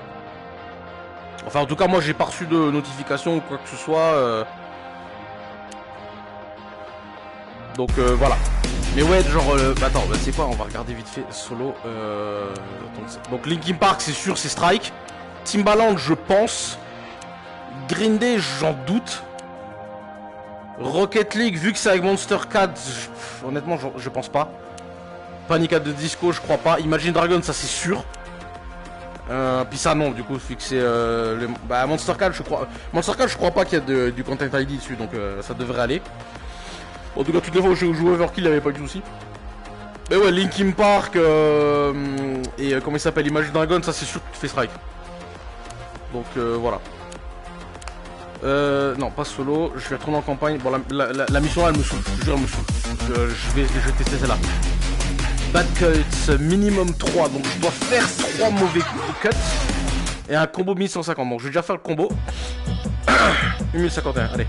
Enfin en tout cas moi j'ai pas reçu de notification ou quoi que ce soit. Donc voilà. Mais ouais, genre, attends, bah, c'est quoi? On va regarder vite fait solo. Donc Linkin Park, c'est sûr, c'est Strike. Timbaland, je pense. Green Day, j'en doute. Rocket League, vu que c'est avec Monster Cat, honnêtement, je pense pas. Panic at the Disco, je crois pas. Imagine Dragon, ça c'est sûr. Puis ça non, du coup, vu que c'est bah, Monster Cat, je crois. Monster Cat, je crois pas qu'il y a du Content ID dessus, donc ça devrait aller. En tout cas, toutes les fois où j'ai joué Overkill, il n'y avait pas de soucis. Mais ouais, Linkin Park et comment il s'appelle, Imagine Dragon, ça c'est sûr que tu fais strike. Donc voilà. Non, pas solo, je vais retourner en campagne. Bon, la mission là, elle me saoule, je te jure, elle me saoule. Je vais tester celle-là. Bad cuts, minimum 3, donc je dois faire 3 mauvais cuts. Et un combo 1150, donc je vais déjà faire le combo. 1051, allez.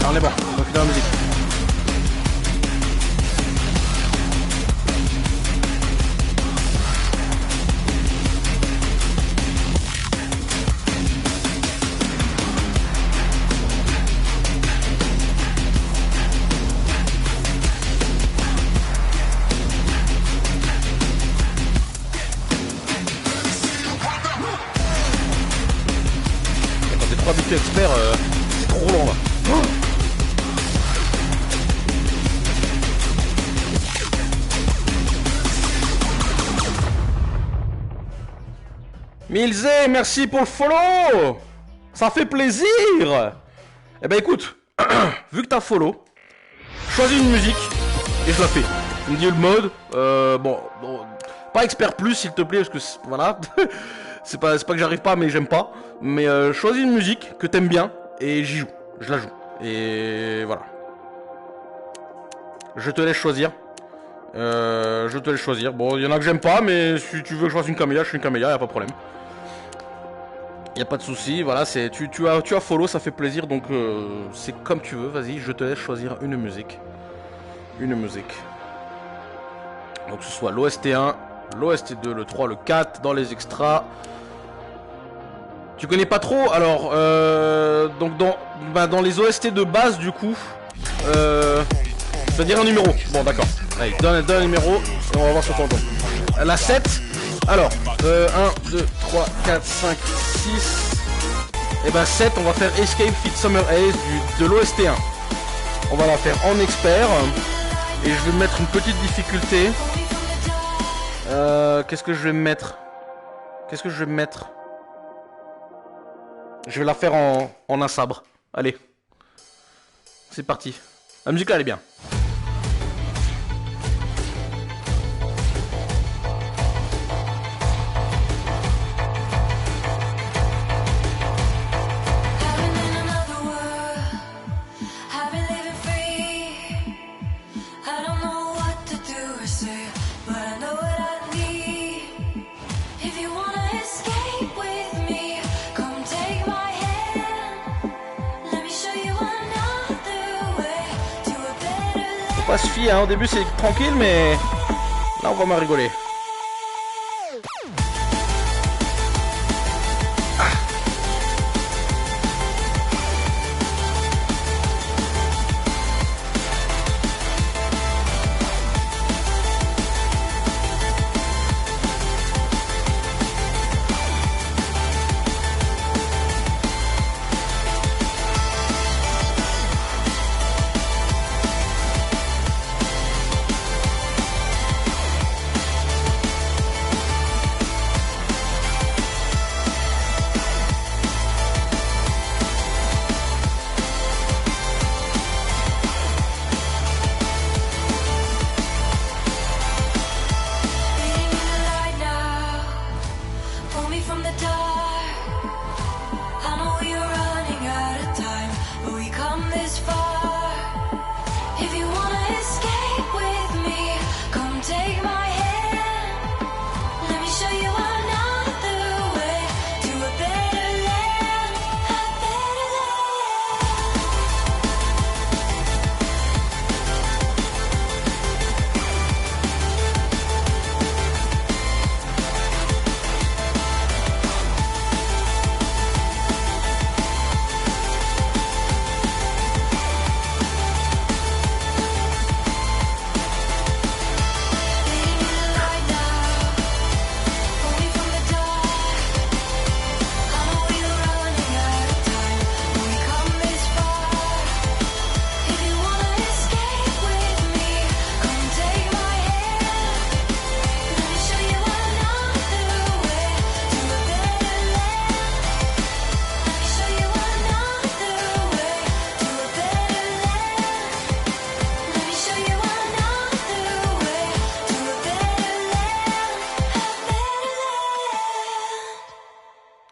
On est bon, on finit la musique. Quand t'es trop habitué expert, c'est trop long là. Oh, Milze, merci pour le follow. Ça fait plaisir. Eh ben écoute, vu que t'as follow, choisis une musique et je la fais. Tu me dis le mode, bon, pas expert plus s'il te plaît, parce que voilà, c'est pas que j'arrive pas mais j'aime pas. Mais choisis une musique que t'aimes bien et j'y joue, je la joue. Et voilà. Je te laisse choisir. Bon, il y en a que j'aime pas, mais si tu veux que je fasse une camélia, je suis une camélia, y a pas de problème. Y a pas de souci, voilà, c'est tu as follow, ça fait plaisir, donc c'est comme tu veux. Vas-y, je te laisse choisir une musique. Une musique. Donc ce soit l'OST1, l'OST2, le 3, le 4 dans les extras. Tu connais pas trop, alors donc dans les OST de base du coup, je vais dire un numéro. Bon d'accord. Allez, donne un numéro et on va voir sur ton compte. La 7. Alors, 1, 2, 3, 4, 5, 6. Et ben 7, on va faire Escape Fit Summer Ace de l'OST1. On va la faire en expert. Et je vais mettre une petite difficulté. Qu'est-ce que je vais mettre? Je vais la faire en un sabre. Allez. C'est parti. La musique là, elle est bien. Pas se fier, hein. Au début c'est tranquille, mais là on va m'en rigoler.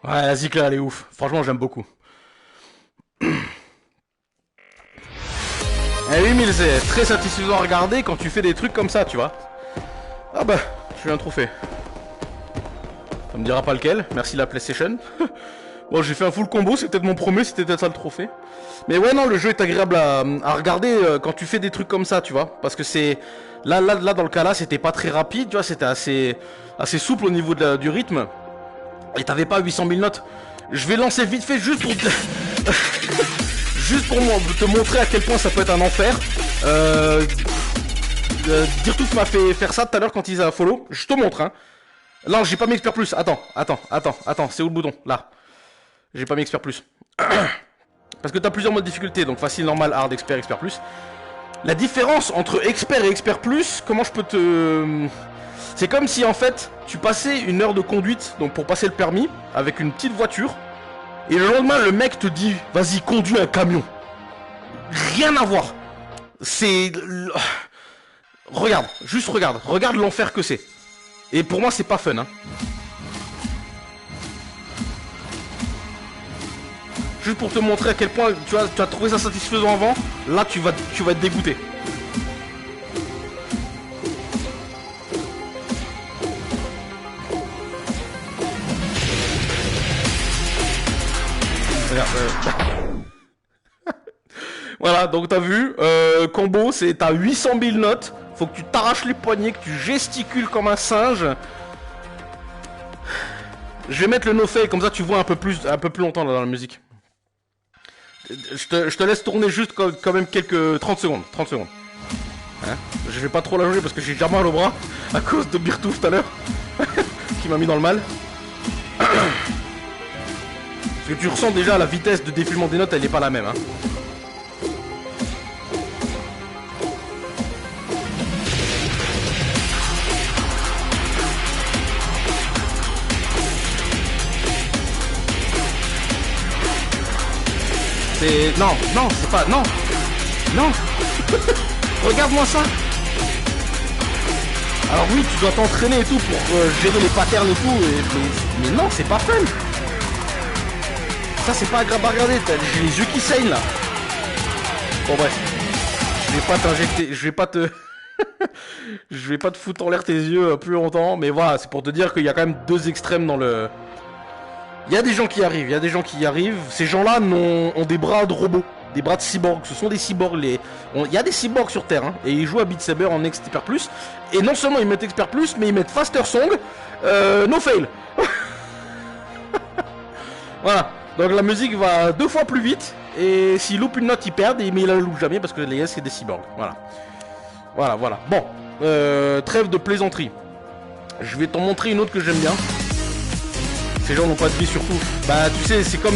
Ouais, la zik là, elle est ouf. Franchement, j'aime beaucoup. Eh oui, mais c'est très satisfaisant à regarder quand tu fais des trucs comme ça, tu vois. Ah bah, j'ai un trophée. Ça me dira pas lequel. Merci la PlayStation. Bon, j'ai fait un full combo, c'est peut-être mon premier, c'était peut-être ça le trophée. Mais ouais, non, le jeu est agréable à regarder quand tu fais des trucs comme ça, tu vois. Parce que c'est... Là, dans le cas là, c'était pas très rapide, tu vois, c'était assez souple au niveau du rythme. Et t'avais pas 800 000 notes. Je vais lancer vite fait juste pour... juste pour te montrer à quel point ça peut être un enfer. Dirtooth m'a fait faire ça tout à l'heure quand il a follow. Je te montre, hein. Non, j'ai pas mis expert plus. Attends. C'est où le bouton? Là. J'ai pas mis expert plus. Parce que t'as plusieurs modes de difficulté. Donc facile, normal, hard, expert, expert plus. La différence entre expert et expert plus, comment je peux te... C'est comme si en fait tu passais une heure de conduite, donc pour passer le permis, avec une petite voiture, et le lendemain le mec te dit vas-y conduis un camion. Rien à voir. C'est... Regarde, juste regarde l'enfer que c'est. Et pour moi c'est pas fun hein. Juste pour te montrer à quel point tu as trouvé ça satisfaisant avant, là tu vas être dégoûté. Voilà, donc t'as vu, combo, c'est t'as 800 000 notes, faut que tu t'arraches les poignets, que tu gesticules comme un singe. Je vais mettre le no-fake, comme ça tu vois un peu plus longtemps là, dans la musique. Je te laisse tourner juste quand même quelques 30 secondes. Hein, je vais pas trop la jouer parce que j'ai déjà mal au bras à cause de Birtou tout à l'heure qui m'a mis dans le mal. Parce que tu ressens déjà la vitesse de défilement des notes, elle est pas la même hein. C'est... Non, c'est pas... Non. Regarde-moi ça. Alors oui, tu dois t'entraîner et tout pour gérer les patterns et tout, mais non, c'est pas fun. Ça, c'est pas agréable à regarder, j'ai les yeux qui saignent, là. Bon, bref. Je vais pas t'injecter... Je vais pas te... Je vais pas te foutre en l'air tes yeux plus longtemps, mais voilà, c'est pour te dire qu'il y a quand même deux extrêmes dans le... Il y a des gens qui arrivent, Ces gens-là ont des bras de robots, des bras de cyborgs. Ce sont des cyborgs. Il y a des cyborgs sur Terre, hein, et ils jouent à Beat Saber en Expert Plus. Et non seulement ils mettent Expert Plus, mais ils mettent Faster Song, no fail. Voilà. Donc la musique va 2 fois plus vite. Et s'ils loupent une note, ils perdent. Mais ils la loupent jamais parce que les gars, c'est des cyborgs. Voilà. Bon, trêve de plaisanterie. Je vais t'en montrer une autre que j'aime bien. Ces gens n'ont pas de vie surtout. Bah tu sais, c'est comme...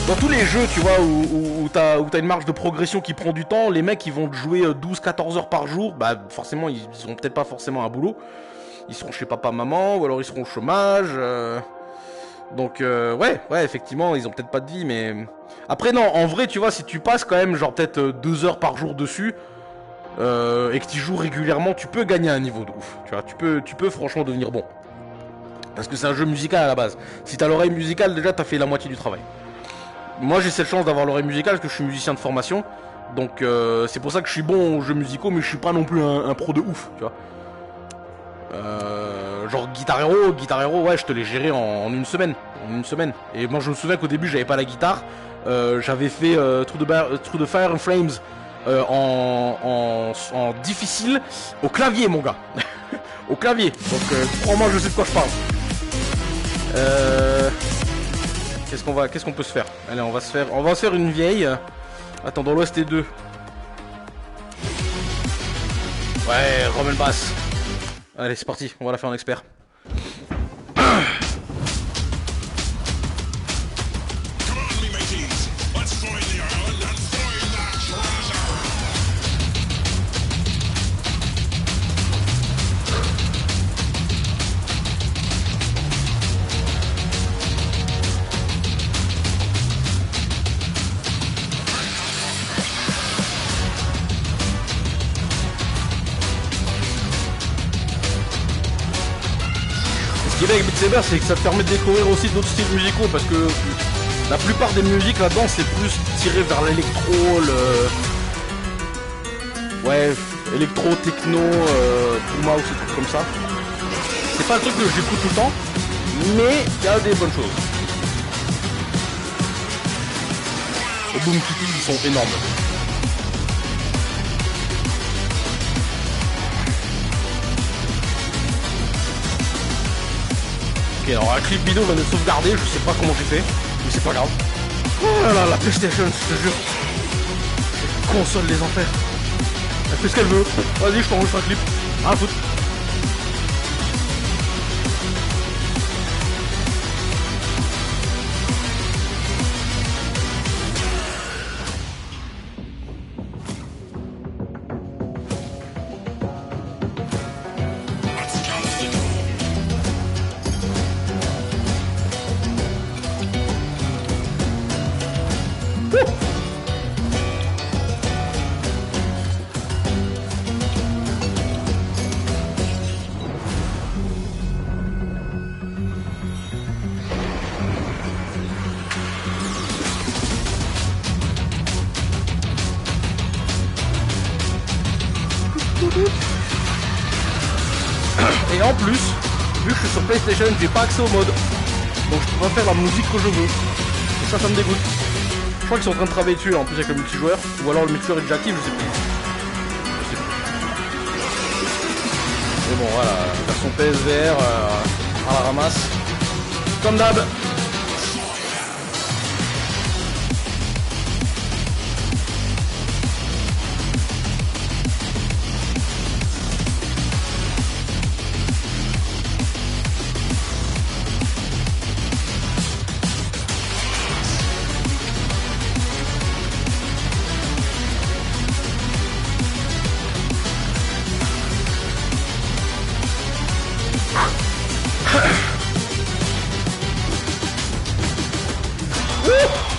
Dans tous les jeux, tu vois, où t'as une marge de progression qui prend du temps, les mecs ils vont jouer 12-14 heures par jour, bah forcément ils ont peut-être pas forcément un boulot. Ils seront chez papa, maman, ou alors ils seront au chômage. Donc ouais, effectivement, ils ont peut-être pas de vie, mais... Après non, en vrai, tu vois, si tu passes quand même genre peut-être 2 heures par jour dessus, et que tu joues régulièrement, tu peux gagner un niveau de ouf. Tu vois, tu peux franchement devenir bon. Parce que c'est un jeu musical à la base. Si t'as l'oreille musicale, déjà t'as fait la moitié du travail. Moi j'ai cette chance d'avoir l'oreille musicale parce que je suis musicien de formation. Donc c'est pour ça que je suis bon aux jeux musicaux, mais je suis pas non plus un pro de ouf, tu vois. Genre Guitar Hero, ouais, je te l'ai géré en une semaine. Et moi je me souviens qu'au début j'avais pas la guitare. J'avais fait Through the Fire and Flames en difficile au clavier, mon gars. Au clavier. Donc crois-moi, je sais de quoi je parle. Qu'est-ce qu'on peut se faire? Allez, on va se faire une vieille. Attends, dans l'Ouest et 2. Ouais, Roman Bass. Allez, c'est parti, on va la faire en expert. Ce qui est bien avec Beat Saber, c'est que ça te permet de découvrir aussi d'autres styles musicaux, parce que la plupart des musiques là-dedans, c'est plus tiré vers l'électro, ouais, électro, techno, Puma ou ces trucs comme ça. C'est pas un truc que j'écoute tout le temps, mais il y a des bonnes choses. Les Boom Kitty, ils sont énormes. Ok, alors la clip vidéo va nous sauvegarder, je sais pas comment j'ai fait, mais c'est pas grave. Oh là là, la PlayStation, je te jure. Console des enfers. Elle fait ce qu'elle veut. Vas-y, je t'enregistre un clip. Ah, foutre. Et en plus, vu que je suis sur PlayStation, j'ai pas accès au mode. Donc je peux pas faire la musique que je veux. Et ça me dégoûte. Je crois qu'ils sont en train de travailler dessus là, en plus avec le multijoueur. Ou alors le multijoueur est déjà actif, je sais plus. Mais bon voilà, version PSVR à la ramasse. Comme d'hab.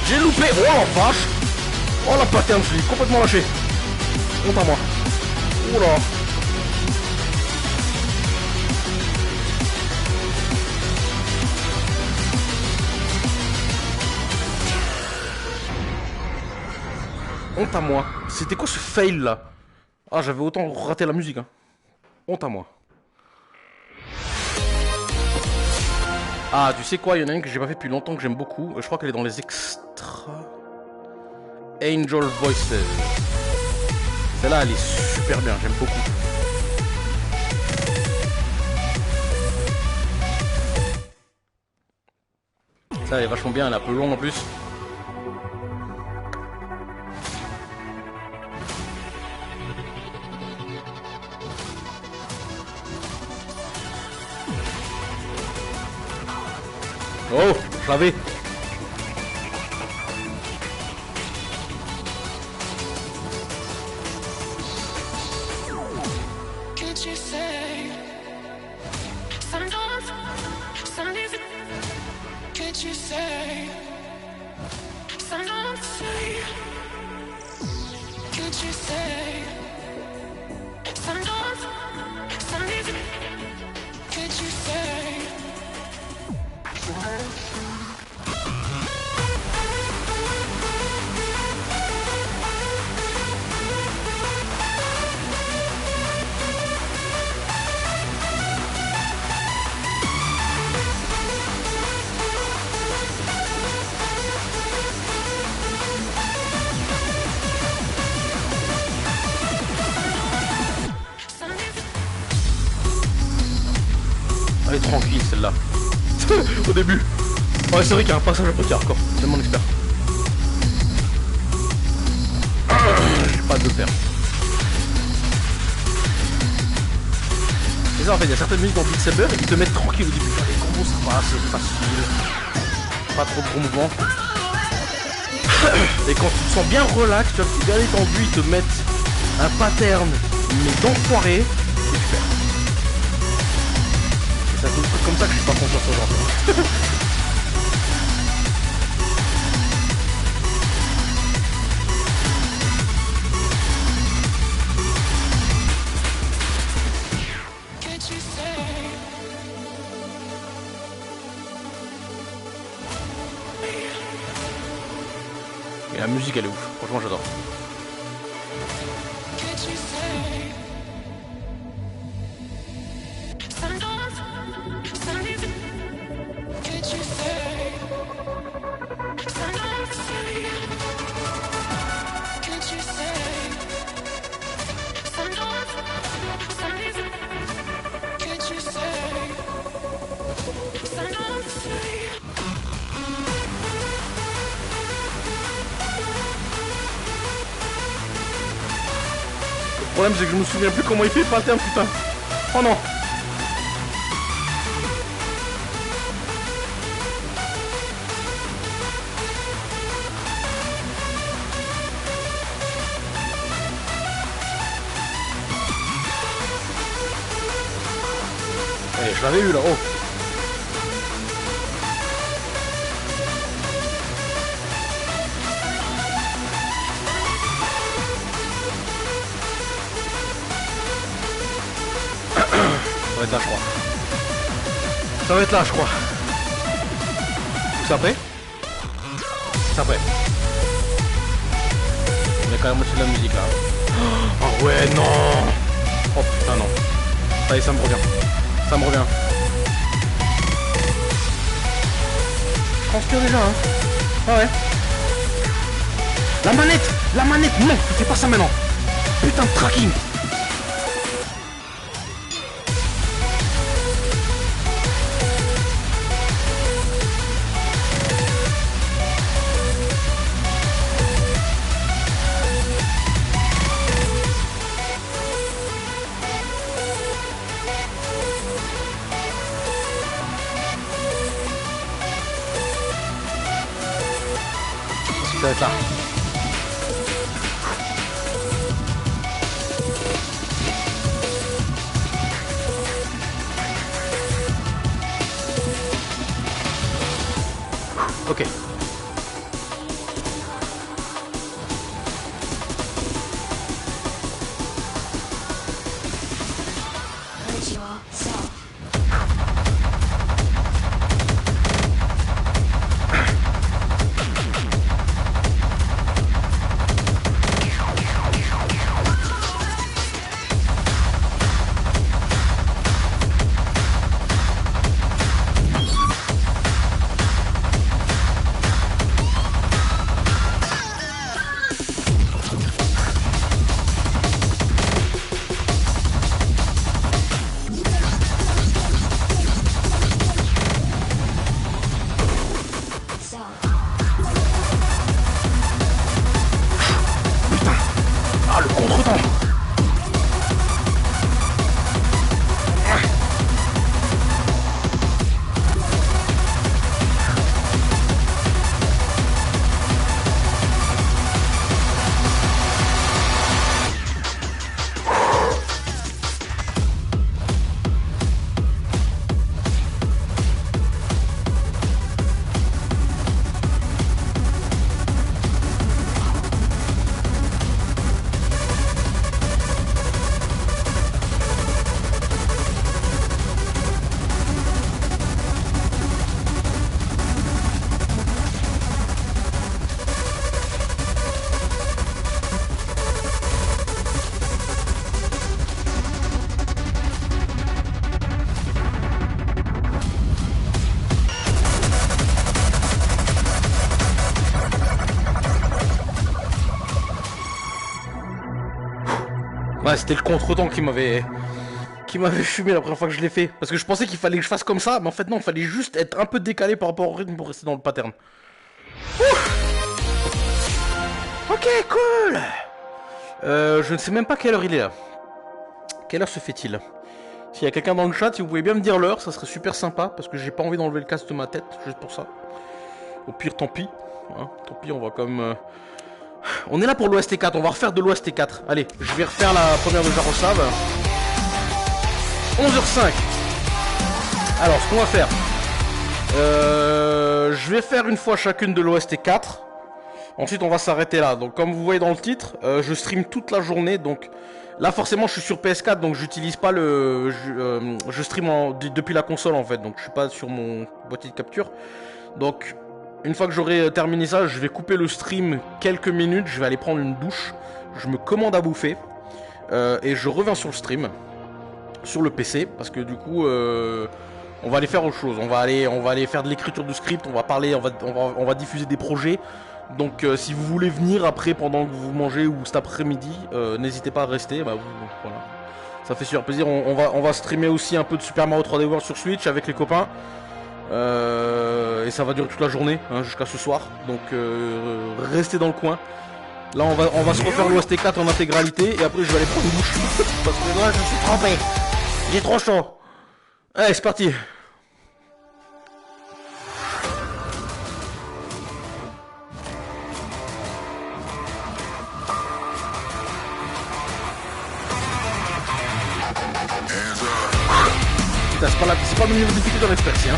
J'ai loupé. Oh la vache. Oh la pattern, je l'ai complètement lâché. Honte à moi. Oula. Honte à moi. C'était quoi ce fail là? Ah, j'avais autant raté la musique. Hein. Honte à moi. Ah, tu sais quoi, il y en a une que j'ai pas fait depuis longtemps que j'aime beaucoup. Je crois qu'elle est dans les extras. Angel Voices. Celle-là, elle est super bien, j'aime beaucoup. Ça, elle est vachement bien, elle est un peu longue en plus. Oh, je l'avais. Elle est tranquille celle-là. Au début. Ouais, c'est vrai qu'il y a un passage un peu hardcore. C'est mon expert. J'ai pas de faire. C'est ça en fait, il y a certaines musiques dans Beat Saber et ils te mettent tranquille au début. Les combos ça va, c'est facile. Pas trop de gros mouvements. Et quand tu te sens bien relax, tu vois, bien détendu, ils te mettent un pattern, mais d'enfoiré, et tu perds. Et c'est un truc comme ça que je suis pas content sur ce genre. Et la musique elle est ouf, franchement j'adore. Le problème c'est que je me souviens plus comment il fait le pattern, putain. Oh non. Eh, je l'avais eu là, oh. va être là, je crois. Ça va être là, je crois. C'est après? C'est après. Il y a quand même aussi de la musique là. Oh ouais, non. Oh putain, non. Ça y est, ça me revient. Ça me revient. Je transpire déjà, hein. Ah ouais. La manette, non, fais pas ça maintenant. Putain de tracking. Ça va être là. Ok. Hurt yourself. Ah, le contretemps. Ouais, c'était le contretemps qui m'avait fumé la première fois que je l'ai fait. Parce que je pensais qu'il fallait que je fasse comme ça, mais en fait non, il fallait juste être un peu décalé par rapport au rythme pour rester dans le pattern. Ok, cool. Je ne sais même pas quelle heure il est là. Quelle heure se fait-il? S'il y a quelqu'un dans le chat, si vous pouvez bien me dire l'heure, ça serait super sympa, parce que j'ai pas envie d'enlever le casque de ma tête, juste pour ça. Au pire, tant pis. Hein, tant pis, on va comme... On est là pour l'OST 4, on va refaire de l'OST 4. Allez, je vais refaire la première de Jaroslav. 11h05. Alors, ce qu'on va faire... je vais faire une fois chacune de l'OST 4. Ensuite, on va s'arrêter là. Donc, comme vous voyez dans le titre, je stream toute la journée. Donc, là, forcément, je suis sur PS4, donc j'utilise pas le... Je stream depuis la console, en fait. Donc, je suis pas sur mon boîtier de capture. Donc... Une fois que j'aurai terminé ça, je vais couper le stream quelques minutes, je vais aller prendre une douche, je me commande à bouffer, et je reviens sur le stream, sur le PC, parce que du coup, on va aller faire autre chose, on va aller faire de l'écriture de script, on va parler, on va diffuser des projets, donc si vous voulez venir après, pendant que vous mangez, ou cet après-midi, n'hésitez pas à rester, bah, voilà. Ça fait super plaisir, on va streamer aussi un peu de Super Mario 3D World sur Switch avec les copains. Et ça va durer toute la journée, hein, jusqu'à ce soir. Donc restez dans le coin. Là on va se refaire l'OST 4 en intégralité. Et après je vais aller prendre une douche. Parce que là je suis trempé. J'ai trop chaud. Allez, c'est parti. Putain, c'est pas le niveau de difficulté dans l'expertise, hein.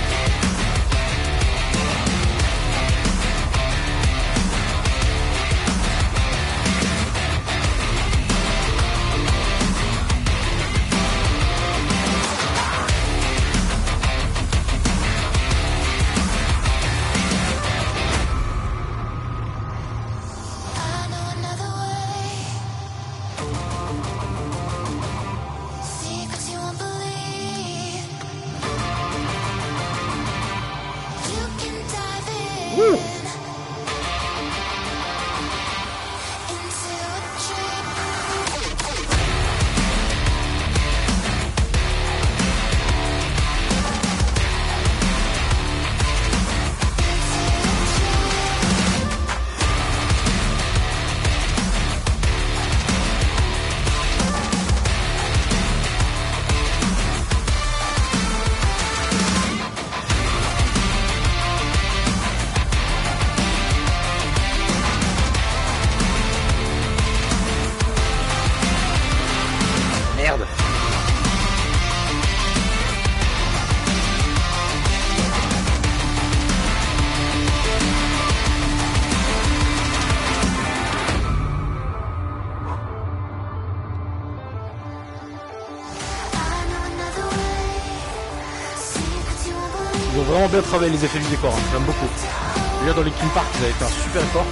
vraiment bien travaillé les effets du décor, hein. J'aime beaucoup. Déjà dans les King Park, ils avaient fait un super effort.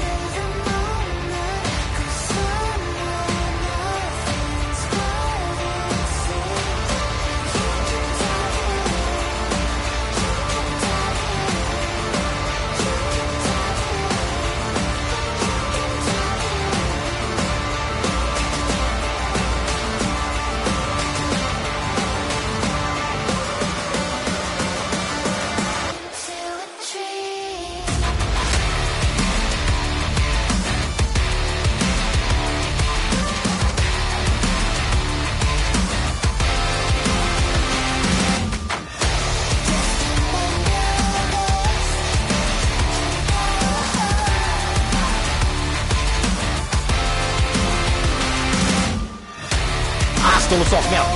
Dans le sens, merde.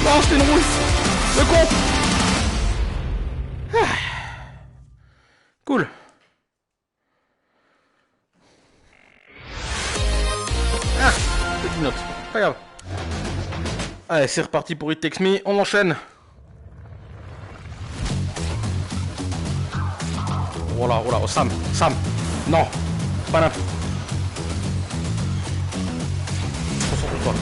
Non, c'était une rousse. Le con. Cool. Ah, petite note. Pas grave. Allez, c'est reparti pour It Takes Me. On enchaîne. Oh là, oh Sam. Non. Pas n'importe. Concentre-toi.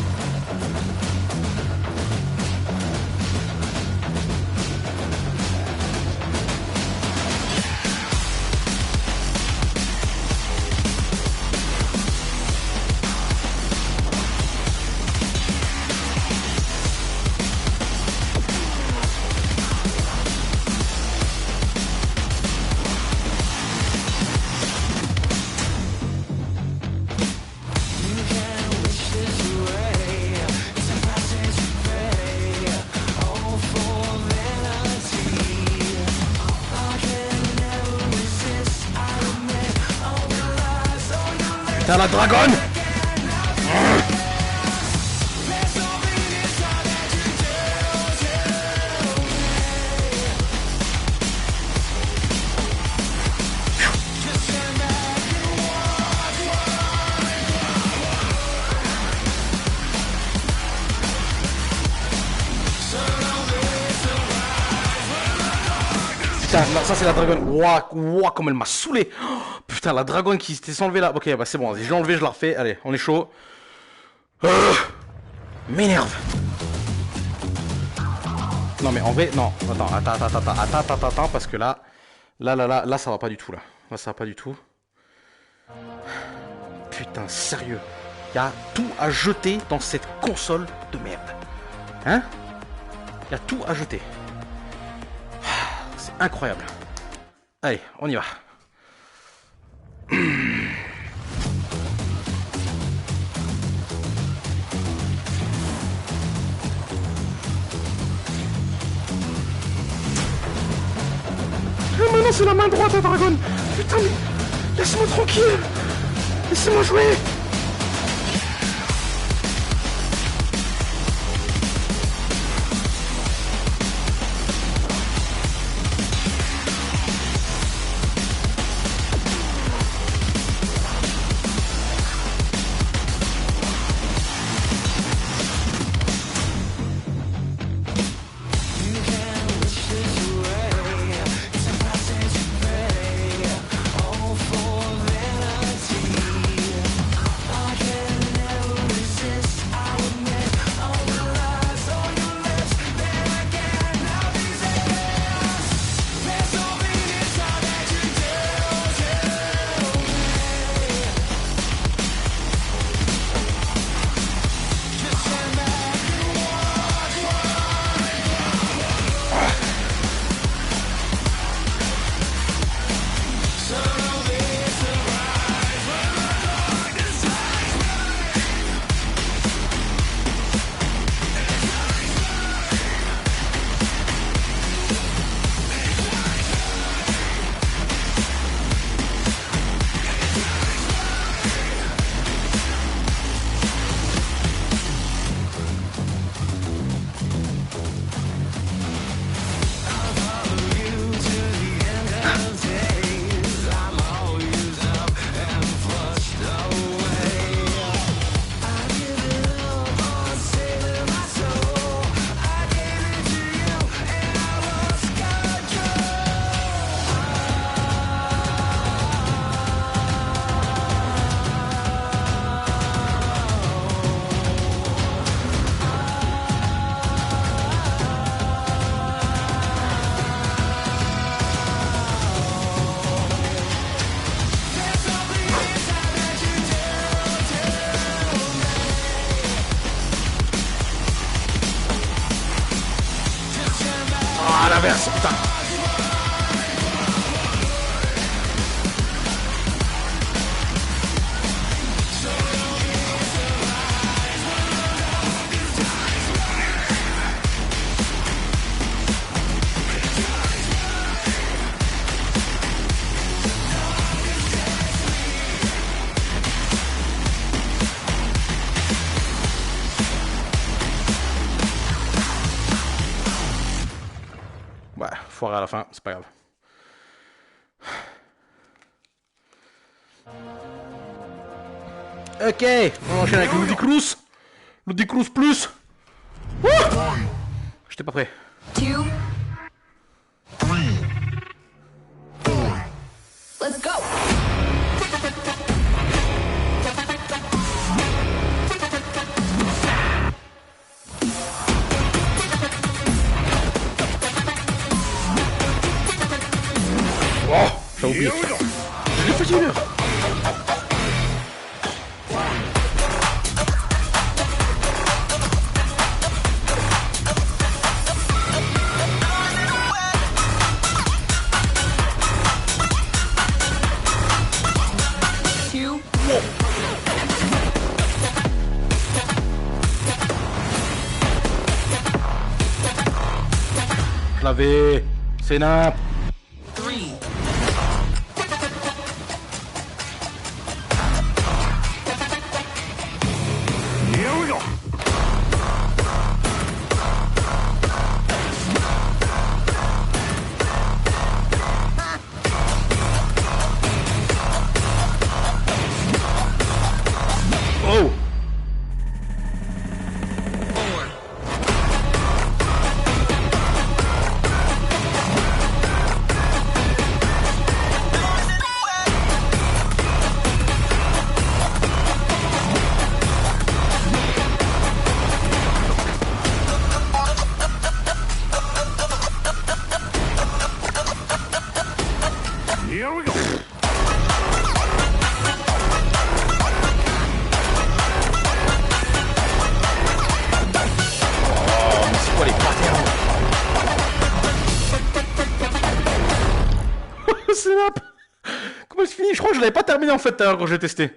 Putain, la dragonne. Putain, ça c'est la dragonne. Ouah, comme elle m'a saoulé. Oh, putain, la dragonne qui s'était enlevée là. Ok, bah c'est bon, je l'ai enlevé, je la refais. Allez, on est chaud. M'énerve. Non mais en vrai, non. Attends, parce que là, ça va pas du tout là. Là, ça va pas du tout. Putain, sérieux. Il y a tout à jeter dans cette console de merde. Hein? Il y a tout à jeter. C'est incroyable. Allez, on y va. Maintenant c'est la main droite à Dragon. Putain mais laisse-moi tranquille. Laissez-moi jouer. traverse, putain. Ouais, foiré à la fin, c'est pas grave. Ok, on enchaîne avec le Ludicrous. Ludicrous plus. Wouh, j'étais pas prêt. 2, 3, let's go. Oh, j'ai oublié. Je l'ai fait une heure. Je l'avais. C'est nappe. Oh! Here we go. C'est quoi les patterns? C'est nappe. Comment c'est fini? Je crois que je l'avais pas terminé en fait tout à l'heure quand j'ai testé.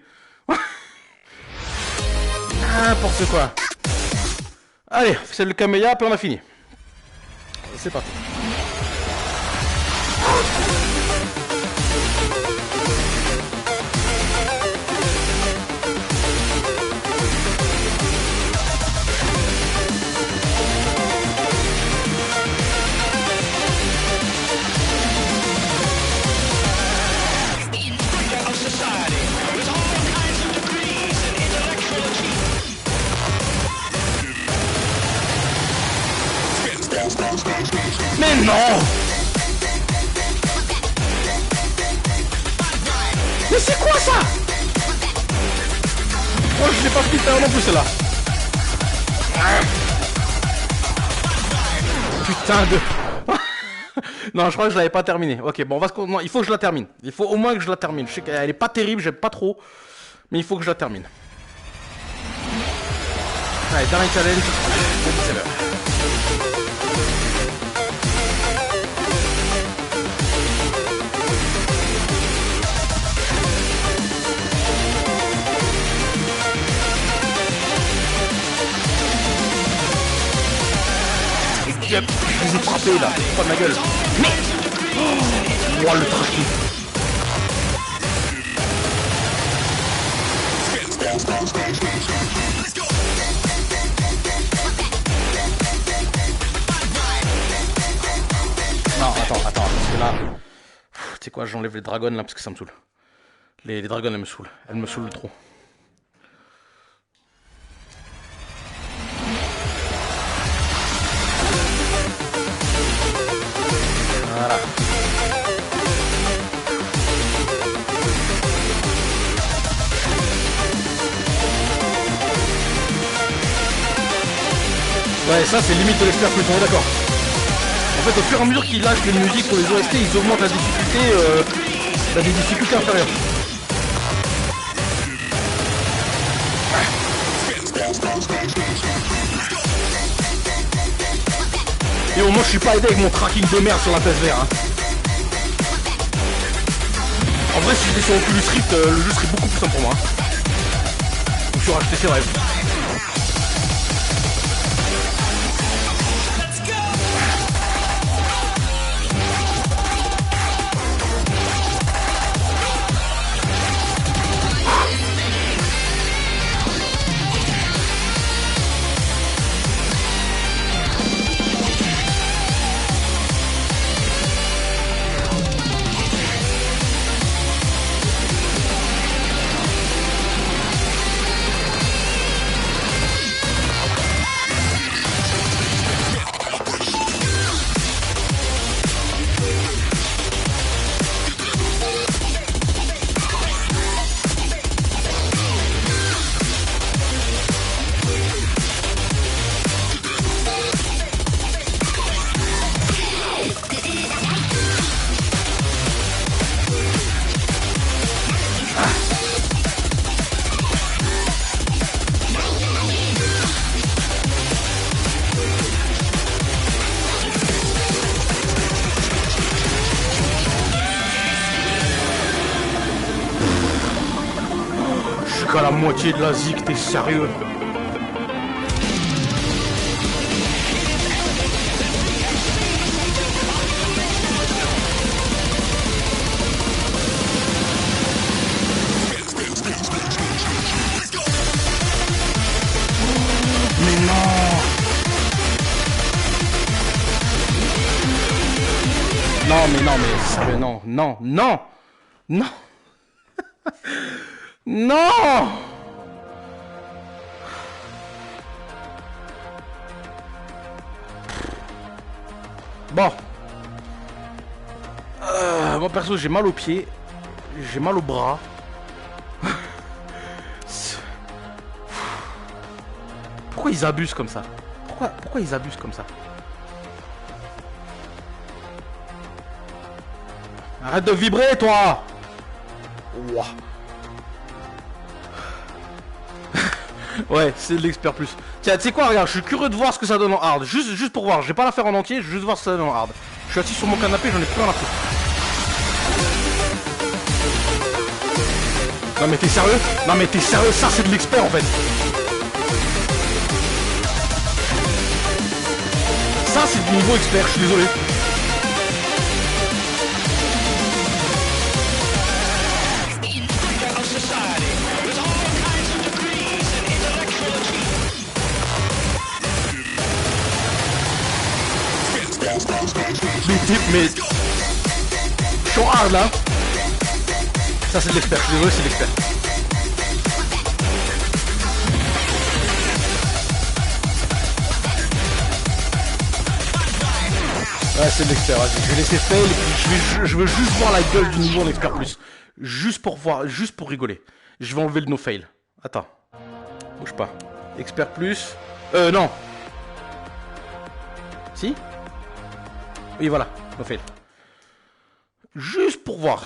N'importe quoi. Allez, c'est le Kameya, puis on a fini. C'est parti. Mais non! Mais c'est quoi ça? Oh, je l'ai pas pris tout à l'heure non plus celle-là. Putain de... Non, je crois que je l'avais pas terminé. Ok, bon, on va se... Non, il faut que je la termine. Il faut au moins que je la termine. Je sais qu'elle est pas terrible, j'aime pas trop. Mais il faut que je la termine. Allez, dernier challenge. C'est l'heure. Je les ai frappés là, pas de ma gueule. Mais oh, le trafic. Non, attends, parce que là... Tu sais quoi, j'enlève les dragons là parce que ça me saoule. Les dragons, elles me saoulent. Elles me saoulent trop. Voilà. Ouais, ça c'est limite de l'expert plus, on est d'accord. En fait, au fur et à mesure qu'ils lâchent les musiques pour les OST, ils augmentent la difficulté, des difficultés inférieures. Et au moins je suis pas aidé avec mon tracking de merde sur la PSVR. Hein. En vrai si j'étais sur Oculus Rift, le jeu serait beaucoup plus simple pour moi. Donc je suis racheté ses rêves. Qu'à la moitié de la zik, t'es sérieux? Mais non! Non mais non mais sérieux non, non, non! Non! Non! Bon. Moi perso j'ai mal aux pieds. J'ai mal aux bras. Pourquoi ils abusent comme ça? Pourquoi ils abusent comme ça? Arrête de vibrer toi! Ouah. Ouais, c'est de l'expert plus. Tiens, tu sais quoi, regarde, je suis curieux de voir ce que ça donne en hard. Juste pour voir, je vais pas la faire en entier, je vais juste voir ce que ça donne en hard. Je suis assis sur mon canapé, j'en ai plus rien à foutre. Non mais t'es sérieux? Non mais t'es sérieux, ça c'est de l'expert en fait. Ça c'est du niveau expert, je suis désolé. Mais je suis en hard là. Ça c'est de l'expert, je suis désolé, c'est de l'expert. Ouais c'est de l'expert, vas-y, je vais laisser fail et puis je veux juste voir la gueule du niveau en expert plus. Juste pour voir, juste pour rigoler. Je vais enlever le no fail. Attends. Bouge pas. Expert plus. Non. Si? Oui voilà, no fail. Juste pour voir.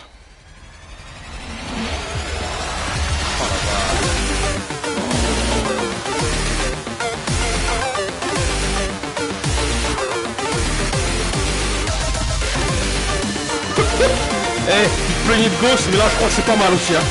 Eh, tu te plaignais de Ghost, mais là je crois que c'est pas mal aussi hein.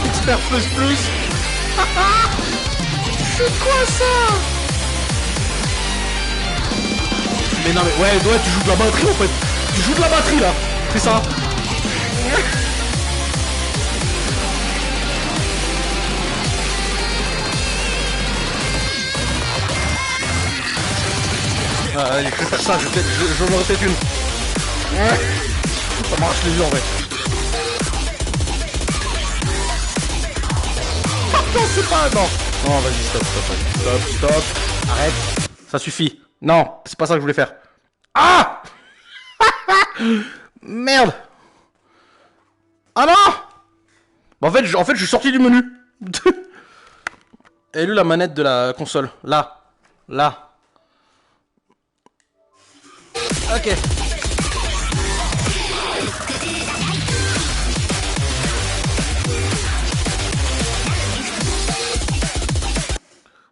Expert plus plus. C'est quoi ça? Mais non mais ouais tu joues de la batterie en fait. Tu joues de la batterie là. C'est ça. Allez, je vais faire ça, je me refais une. Ça marche les yeux en vrai. Non, c'est pas... Non, non, vas-y, stop. Arrête. Ça suffit. Non, c'est pas ça que je voulais faire. Ah. Merde. Ah non. Bah, en fait, je suis sorti du menu. Elle est où la manette de la console? Là. Là. Ok.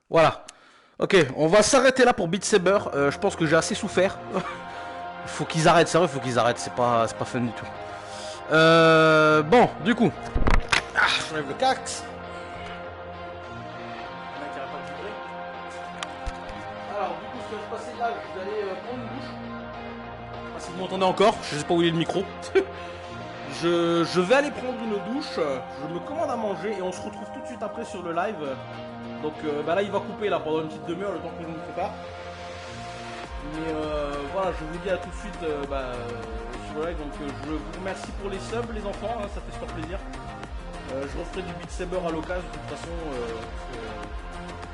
Voilà. Ok, on va s'arrêter là pour Beat Saber. Je pense que j'ai assez souffert. Faut qu'ils arrêtent, sérieux, faut qu'ils arrêtent. C'est pas fun du tout. Bon, du coup. Ah, j'enlève le cactus. Alors, du coup, ce qui va se passer là, je vais aller prendre une douche. Si vous m'entendez encore, je sais pas où il est le micro. je vais aller prendre une douche. Je me commande à manger et on se retrouve tout de suite après sur le live. Donc bah là il va couper là pendant une petite demi-heure le temps que je me prépare. Mais voilà, je vous dis à tout de suite sur le live. Donc je vous remercie pour les subs les enfants, hein, ça fait super plaisir. Je referai du Beat Saber à l'occasion de toute façon.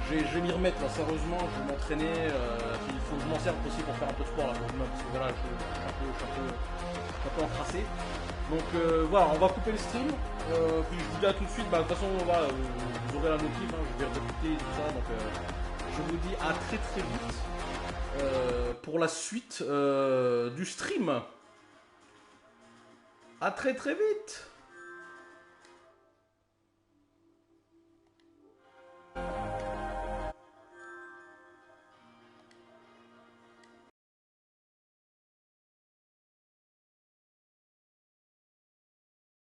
Je vais m'y remettre là, sérieusement, je vais m'entraîner. Il faut que je m'en serve aussi pour faire un peu de sport là pour demain, parce que voilà, je suis un peu encrassé. Donc voilà, on va couper le stream. Puis je vous dis à tout de suite, de toute façon voilà, vous aurez la notif, hein, je vais réécouter tout ça. Donc je vous dis à très très vite pour la suite du stream. À très très vite.